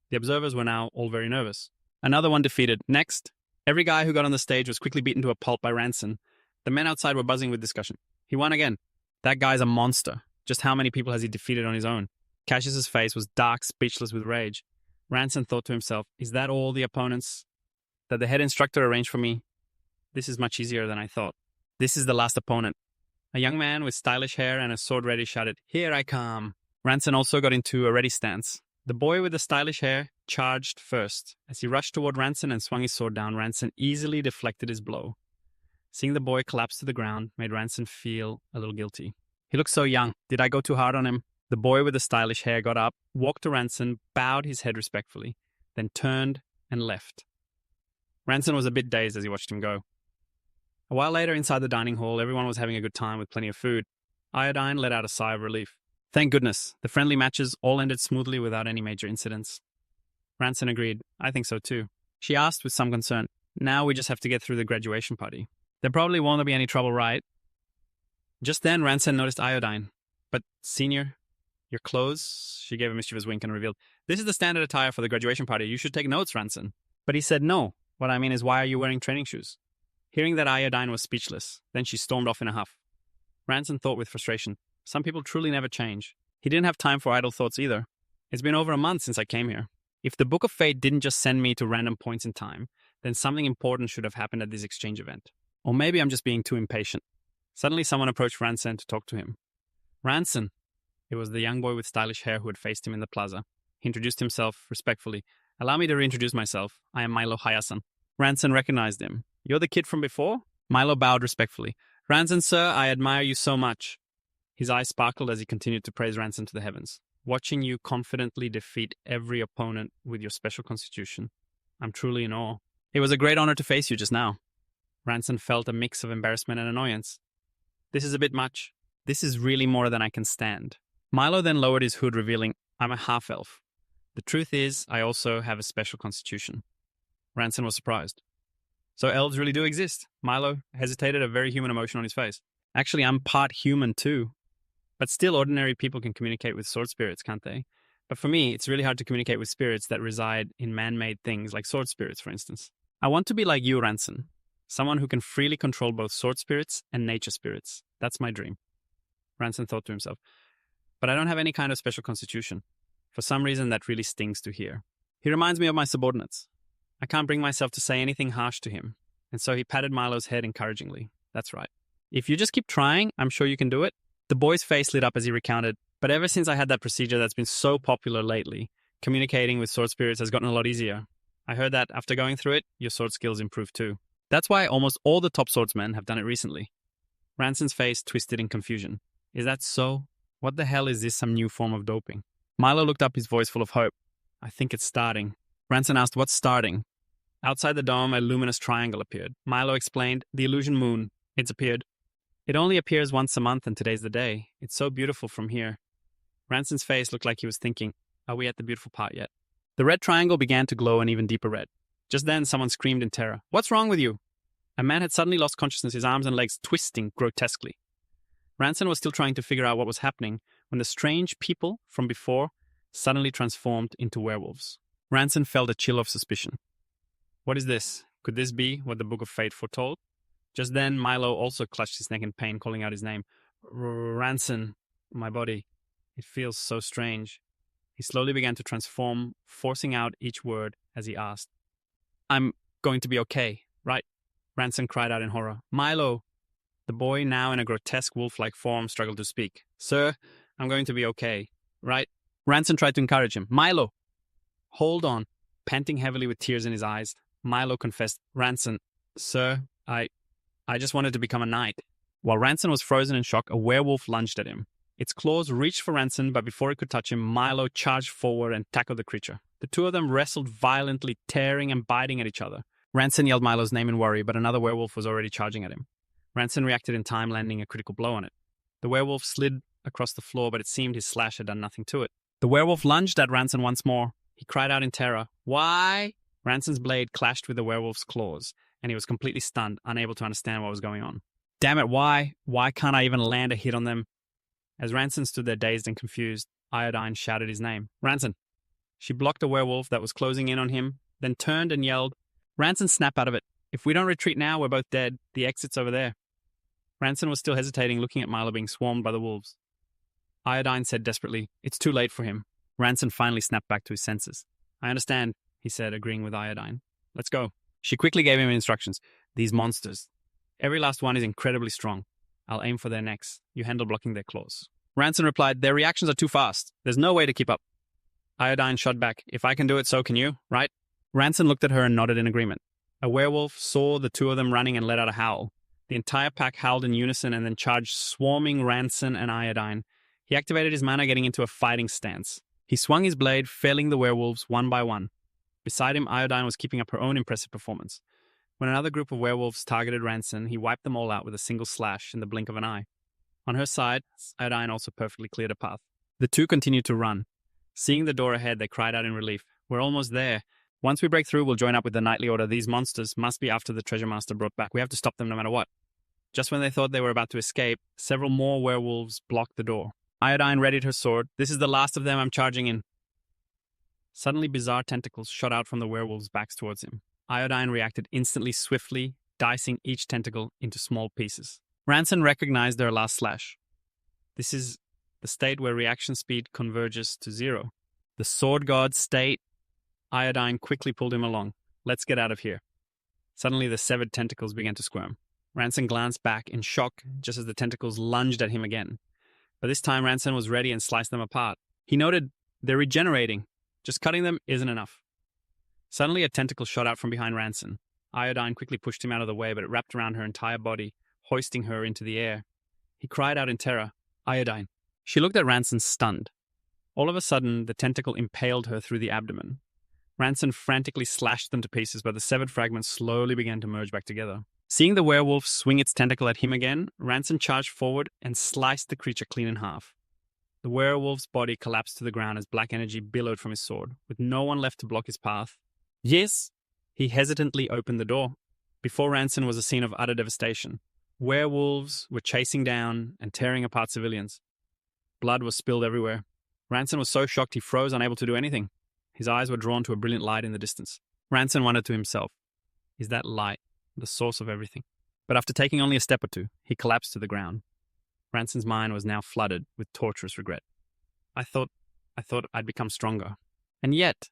Speaker 1: The observers were now all very nervous. Another one defeated. "Next." Every guy who got on the stage was quickly beaten to a pulp by Ranson. The men outside were buzzing with discussion. He won again. That guy's a monster. Just how many people has he defeated on his own? Cassius's face was dark, speechless with rage. Ranson thought to himself, "Is that all the opponents that the head instructor arranged for me? This is much easier than I thought. This is the last opponent." A young man with stylish hair and a sword ready shouted, "Here I come." Ranson also got into a ready stance. The boy with the stylish hair charged first. As he rushed toward Ranson and swung his sword down, Ranson easily deflected his blow. Seeing the boy collapse to the ground made Ranson feel a little guilty. He looked so young. Did I go too hard on him? The boy with the stylish hair got up, walked to Ranson, bowed his head respectfully, then turned and left. Ranson was a bit dazed as he watched him go. A while later, inside the dining hall, everyone was having a good time with plenty of food. Iodine let out a sigh of relief. Thank goodness, the friendly matches all ended smoothly without any major incidents. Ranson agreed. I think so too. She asked with some concern, "Now we just have to get through the graduation party. There probably won't be any trouble, right?" Just then, Ranson noticed Iodine. "But, Senior, your clothes?" She gave a mischievous wink and revealed, "This is the standard attire for the graduation party. You should take notes, Ranson." But he said, "No. What I mean is, why are you wearing training shoes?" Hearing that, Iodine was speechless. Then she stormed off in a huff. Ranson thought with frustration, some people truly never change. He didn't have time for idle thoughts either. It's been over a month since I came here. If the Book of Fate didn't just send me to random points in time, then something important should have happened at this exchange event. Or maybe I'm just being too impatient. Suddenly someone approached Ranson to talk to him. "Ranson." It was the young boy with stylish hair who had faced him in the plaza. He introduced himself respectfully. "Allow me to reintroduce myself. I am Milo Hayasan." Ranson recognized him. "You're the kid from before?" Milo bowed respectfully. "Ranson, sir, I admire you so much." His eyes sparkled as he continued to praise Ranson to the heavens. "Watching you confidently defeat every opponent with your special constitution, I'm truly in awe. It was a great honor to face you just now." Ranson felt a mix of embarrassment and annoyance. "This is a bit much. This is really more than I can stand." Milo then lowered his hood, revealing, "I'm a half-elf. The truth is, I also have a special constitution." Ranson was surprised. "So elves really do exist?" Milo hesitated, a very human emotion on his face. "Actually, I'm part human too. But still, ordinary people can communicate with sword spirits, can't they? But for me, it's really hard to communicate with spirits that reside in man-made things, like sword spirits, for instance. I want to be like you, Ranson. Someone who can freely control both sword spirits and nature spirits. That's my dream." Ranson thought to himself, "But I don't have any kind of special constitution. For some reason, that really stings to hear. He reminds me of my subordinates. I can't bring myself to say anything harsh to him." And so he patted Milo's head encouragingly. "That's right. If you just keep trying, I'm sure you can do it." The boy's face lit up as he recounted, "But ever since I had that procedure that's been so popular lately, communicating with sword spirits has gotten a lot easier. I heard that after going through it, your sword skills improved too. That's why almost all the top swordsmen have done it recently." Ranson's face twisted in confusion. "Is that so?" What the hell is this, some new form of doping? Milo looked up, his voice full of hope. I think it's starting. Ranson asked, what's starting? Outside the dome, a luminous triangle appeared. Milo explained, the illusion moon. It's appeared. It only appears once a month and today's the day. It's so beautiful from here. Ranson's face looked like he was thinking, are we at the beautiful part yet? The red triangle began to glow an even deeper red. Just then, someone screamed in terror. What's wrong with you? A man had suddenly lost consciousness, his arms and legs twisting grotesquely. Ranson was still trying to figure out what was happening when the strange people from before suddenly transformed into werewolves. Ranson felt a chill of suspicion. What is this? Could this be what the Book of Fate foretold? Just then, Milo also clutched his neck in pain, calling out his name. Ranson, my body. It feels so strange. He slowly began to transform, forcing out each word as he asked. I'm going to be okay, right? Ranson cried out in horror. Milo! The boy, now in a grotesque wolf-like form, struggled to speak. Sir, I'm going to be okay, right? Ranson tried to encourage him. Milo! Hold on. Panting heavily with tears in his eyes, Milo confessed, Ranson, sir, I just wanted to become a knight. While Ranson was frozen in shock, a werewolf lunged at him. Its claws reached for Ranson, but before it could touch him, Milo charged forward and tackled the creature. The two of them wrestled violently, tearing and biting at each other. Ranson yelled Milo's name in worry, but another werewolf was already charging at him. Ranson reacted in time, landing a critical blow on it. The werewolf slid across the floor, but it seemed his slash had done nothing to it. The werewolf lunged at Ranson once more. He cried out in terror, Why? Ranson's blade clashed with the werewolf's claws, and he was completely stunned, unable to understand what was going on. Damn it, why? Why can't I even land a hit on them? As Ranson stood there dazed and confused, Iodine shouted his name. Ranson! She blocked a werewolf that was closing in on him, then turned and yelled, Ranson, snap out of it. If we don't retreat now, we're both dead. The exit's over there. Ranson was still hesitating, looking at Milo being swarmed by the wolves. Iodine said desperately, It's too late for him. Ranson finally snapped back to his senses. I understand, he said, agreeing with Iodine. Let's go. She quickly gave him instructions. These monsters. Every last one is incredibly strong. I'll aim for their necks. You handle blocking their claws. Ranson replied, Their reactions are too fast. There's no way to keep up. Iodine shot back. If I can do it, so can you, right? Ranson looked at her and nodded in agreement. A werewolf saw the two of them running and let out a howl. The entire pack howled in unison and then charged, swarming Ranson and Iodine. He activated his mana, getting into a fighting stance. He swung his blade, felling the werewolves one by one. Beside him, Iodine was keeping up her own impressive performance. When another group of werewolves targeted Ranson, he wiped them all out with a single slash in the blink of an eye. On her side, Iodine also perfectly cleared a path. The two continued to run. Seeing the door ahead, they cried out in relief. We're almost there. Once we break through, we'll join up with the Knightly Order. These monsters must be after the Treasure Master brought back. We have to stop them no matter what. Just when they thought they were about to escape, several more werewolves blocked the door. Iodine readied her sword. This is the last of them, I'm charging in. Suddenly, bizarre tentacles shot out from the werewolves' backs towards him. Iodine reacted instantly, swiftly, dicing each tentacle into small pieces. Ranson recognized their last slash. This is the state where reaction speed converges to 0. The sword god state. Iodine quickly pulled him along. Let's get out of here. Suddenly, the severed tentacles began to squirm. Ranson glanced back in shock just as the tentacles lunged at him again. But this time, Ranson was ready and sliced them apart. He noted, they're regenerating. Just cutting them isn't enough. Suddenly, a tentacle shot out from behind Ranson. Iodine quickly pushed him out of the way, but it wrapped around her entire body, hoisting her into the air. He cried out in terror, Iodine. She looked at Ranson stunned. All of a sudden, the tentacle impaled her through the abdomen. Ranson frantically slashed them to pieces, but the severed fragments slowly began to merge back together. Seeing the werewolf swing its tentacle at him again, Ranson charged forward and sliced the creature clean in half. The werewolf's body collapsed to the ground as black energy billowed from his sword, with no one left to block his path. Yes! He hesitantly opened the door. Before Ranson was a scene of utter devastation. Werewolves were chasing down and tearing apart civilians. Blood was spilled everywhere. Ranson was so shocked he froze, unable to do anything. His eyes were drawn to a brilliant light in the distance. Ranson wondered to himself, is that light the source of everything? But after taking only a step or two, he collapsed to the ground. Ranson's mind was now flooded with torturous regret. I thought I'd become stronger. And yet,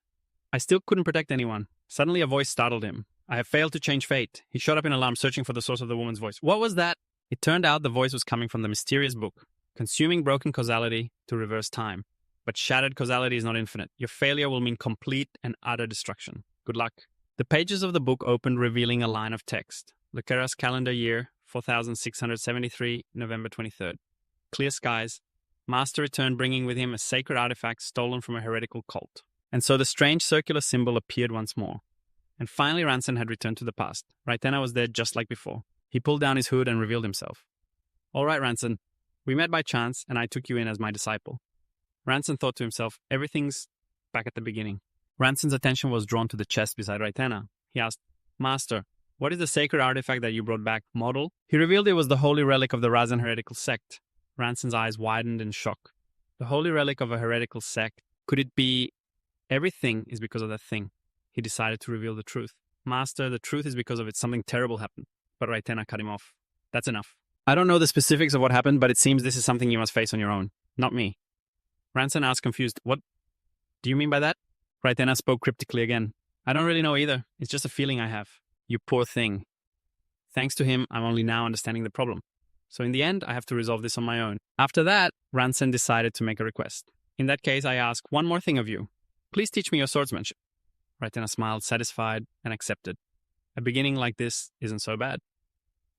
Speaker 1: I still couldn't protect anyone. Suddenly a voice startled him. I have failed to change fate. He shot up in alarm, searching for the source of the woman's voice. What was that? It turned out the voice was coming from the mysterious book, Consuming Broken Causality to Reverse Time. But shattered causality is not infinite. Your failure will mean complete and utter destruction. Good luck. The pages of the book opened, revealing a line of text. Luceras calendar year, 4673, November 23rd. Clear skies, Master returned bringing with him a sacred artifact stolen from a heretical cult. And so the strange circular symbol appeared once more. And finally Ranson had returned to the past. Raitena was there just like before. He pulled down his hood and revealed himself. All right, Ranson. We met by chance, and I took you in as my disciple. Ranson thought to himself, everything's back at the beginning. Ranson's attention was drawn to the chest beside Raitena. He asked, Master, what is the sacred artifact that you brought back, model? He revealed it was the holy relic of the Razan heretical sect. Ranson's eyes widened in shock. The holy relic of a heretical sect? Could it be everything is because of that thing? He decided to reveal the truth. Master, the truth is because of it. Something terrible happened. But Raitena cut him off. That's enough. I don't know the specifics of what happened, but it seems this is something you must face on your own. Not me. Ranson asked confused, What do you mean by that? Raitena spoke cryptically again. I don't really know either. It's just a feeling I have. You poor thing. Thanks to him, I'm only now understanding the problem. So in the end, I have to resolve this on my own. After that, Ranson decided to make a request. In that case, I ask one more thing of you. Please teach me your swordsmanship. Raitena smiled, satisfied, and accepted. A beginning like this isn't so bad.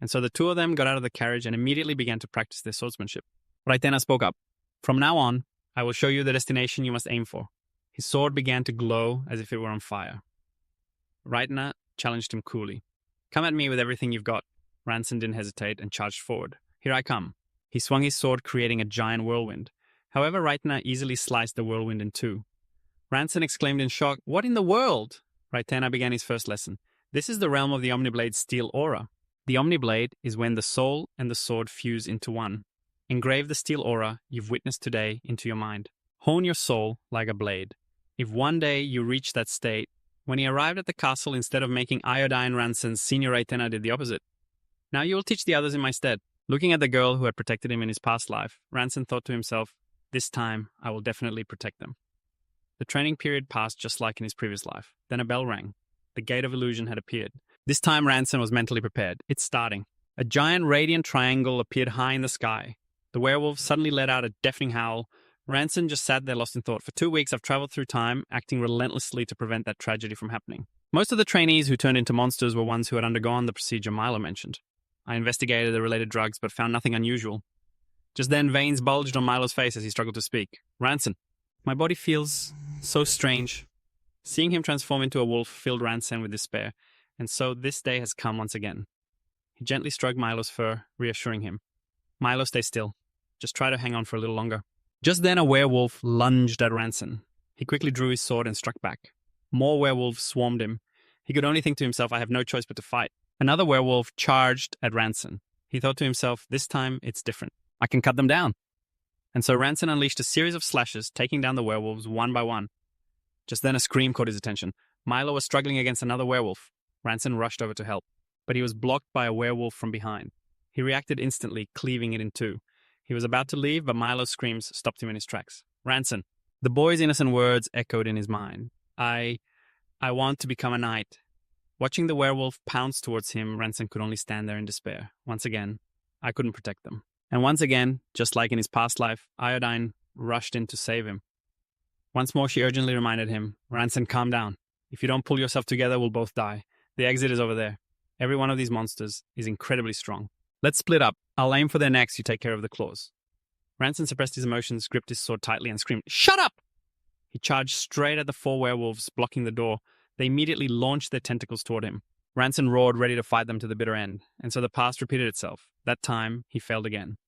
Speaker 1: And so the two of them got out of the carriage and immediately began to practice their swordsmanship. Raitena spoke up. From now on, I will show you the destination you must aim for. His sword began to glow as if it were on fire. Raitena challenged him coolly. Come at me with everything you've got. Ranson didn't hesitate and charged forward. Here I come. He swung his sword, creating a giant whirlwind. However, Raitena easily sliced the whirlwind in two. Ranson exclaimed in shock, What in the world? Raitena began his first lesson. This is the realm of the Omniblade's steel aura. The Omniblade is when the soul and the sword fuse into one. Engrave the steel aura you've witnessed today into your mind. Hone your soul like a blade. If one day you reach that state, when he arrived at the castle, instead of making Iodine Ranson's senior Raitena did the opposite. Now you will teach the others in my stead. Looking at the girl who had protected him in his past life, Ranson thought to himself, this time I will definitely protect them. The training period passed just like in his previous life. Then a bell rang. The Gate of Illusion had appeared. This time Ranson was mentally prepared. It's starting. A giant radiant triangle appeared high in the sky. The werewolf suddenly let out a deafening howl. Ranson just sat there lost in thought. For 2 weeks I've traveled through time, acting relentlessly to prevent that tragedy from happening. Most of the trainees who turned into monsters were ones who had undergone the procedure Milo mentioned. I investigated the related drugs but found nothing unusual. Just then veins bulged on Milo's face as he struggled to speak. Ranson, my body feels so strange. Seeing him transform into a wolf filled Ranson with despair. And so this day has come once again. He gently stroked Milo's fur, reassuring him. Milo, stay still. Just try to hang on for a little longer. Just then a werewolf lunged at Ranson. He quickly drew his sword and struck back. More werewolves swarmed him. He could only think to himself, I have no choice but to fight. Another werewolf charged at Ranson. He thought to himself, this time it's different. I can cut them down. And so Ranson unleashed a series of slashes, taking down the werewolves one by one. Just then a scream caught his attention. Milo was struggling against another werewolf. Ranson rushed over to help, but he was blocked by a werewolf from behind. He reacted instantly, cleaving it in two. He was about to leave, but Milo's screams stopped him in his tracks. Ranson. The boy's innocent words echoed in his mind. I want to become a knight. Watching the werewolf pounce towards him, Ranson could only stand there in despair. Once again, I couldn't protect them. And once again, just like in his past life, Iodine rushed in to save him. Once more, she urgently reminded him, Ranson, calm down. If you don't pull yourself together, we'll both die. The exit is over there. Every one of these monsters is incredibly strong. Let's split up. I'll aim for their necks, you take care of the claws. Ranson suppressed his emotions, gripped his sword tightly, and screamed, Shut up! He charged straight at the 4 werewolves, blocking the door. They immediately launched their tentacles toward him. Ranson roared, ready to fight them to the bitter end. And so the past repeated itself. That time, he failed again.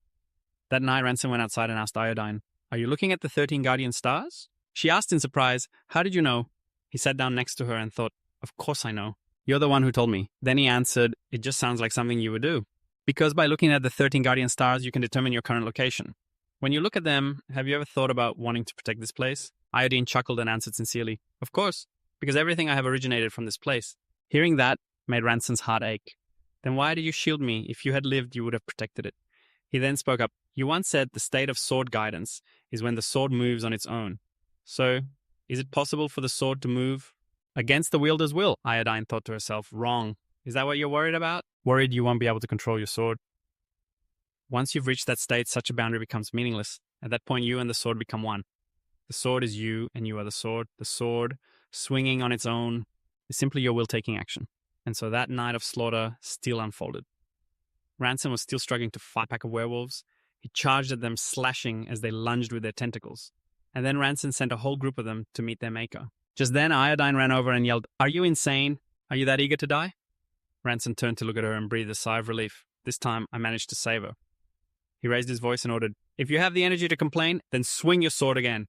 Speaker 1: That night, Ranson went outside and asked Iodine, Are you looking at the 13 guardian stars? She asked in surprise, How did you know? He sat down next to her and thought, Of course I know. You're the one who told me. Then he answered, It just sounds like something you would do. Because by looking at the 13 guardian stars, you can determine your current location. When you look at them, have you ever thought about wanting to protect this place? Iodine chuckled and answered sincerely, Of course, because everything I have originated from this place. Hearing that made Ranson's heart ache. Then why did you shield me? If you had lived, you would have protected it. He then spoke up, You once said the state of sword guidance is when the sword moves on its own. So, is it possible for the sword to move against the wielder's will? Iodine thought to herself, Wrong. Is that what you're worried about? Worried you won't be able to control your sword? Once you've reached that state, such a boundary becomes meaningless. At that point, you and the sword become one. The sword is you, and you are the sword. The sword, swinging on its own, is simply your will taking action. And so that night of slaughter still unfolded. Ranson was still struggling to fight a pack of werewolves. He charged at them, slashing as they lunged with their tentacles. And then Ranson sent a whole group of them to meet their maker. Just then, Iodine ran over and yelled, "Are you insane? Are you that eager to die?" Ranson turned to look at her and breathed a sigh of relief. This time, I managed to save her. He raised his voice and ordered, "If you have the energy to complain, then swing your sword again."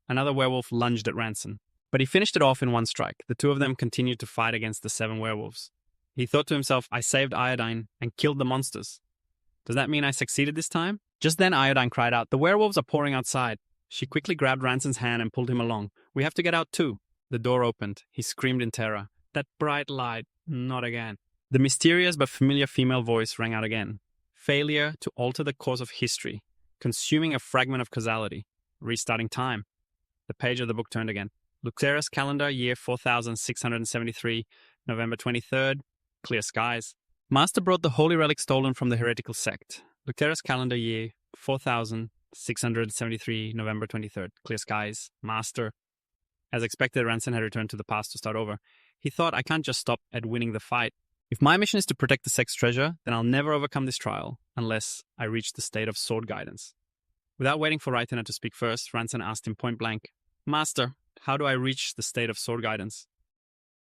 Speaker 1: Another werewolf lunged at Ranson, but he finished it off in one strike. The two of them continued to fight against the 7 werewolves. He thought to himself, I saved Iodine and killed the monsters. Does that mean I succeeded this time? Just then Iodine cried out, "The werewolves are pouring outside." She quickly grabbed Ranson's hand and pulled him along. "We have to get out too." The door opened. He screamed in terror. That bright light, not again. The mysterious but familiar female voice rang out again. Failure to alter the course of history. Consuming a fragment of causality. Restarting time. The page of the book turned again. Luxeris calendar, year 4673, November 23rd. Clear skies. Master brought the holy relic stolen from the heretical sect. Luxeris calendar, year 4673, November 23rd. Clear skies. Master. As expected, Ranson had returned to the past to start over. He thought, I can't just stop at winning the fight. If my mission is to protect the sect's treasure, then I'll never overcome this trial unless I reach the state of sword guidance. Without waiting for Raitana to speak first, Ranson asked him point blank, "Master, how do I reach the state of sword guidance?"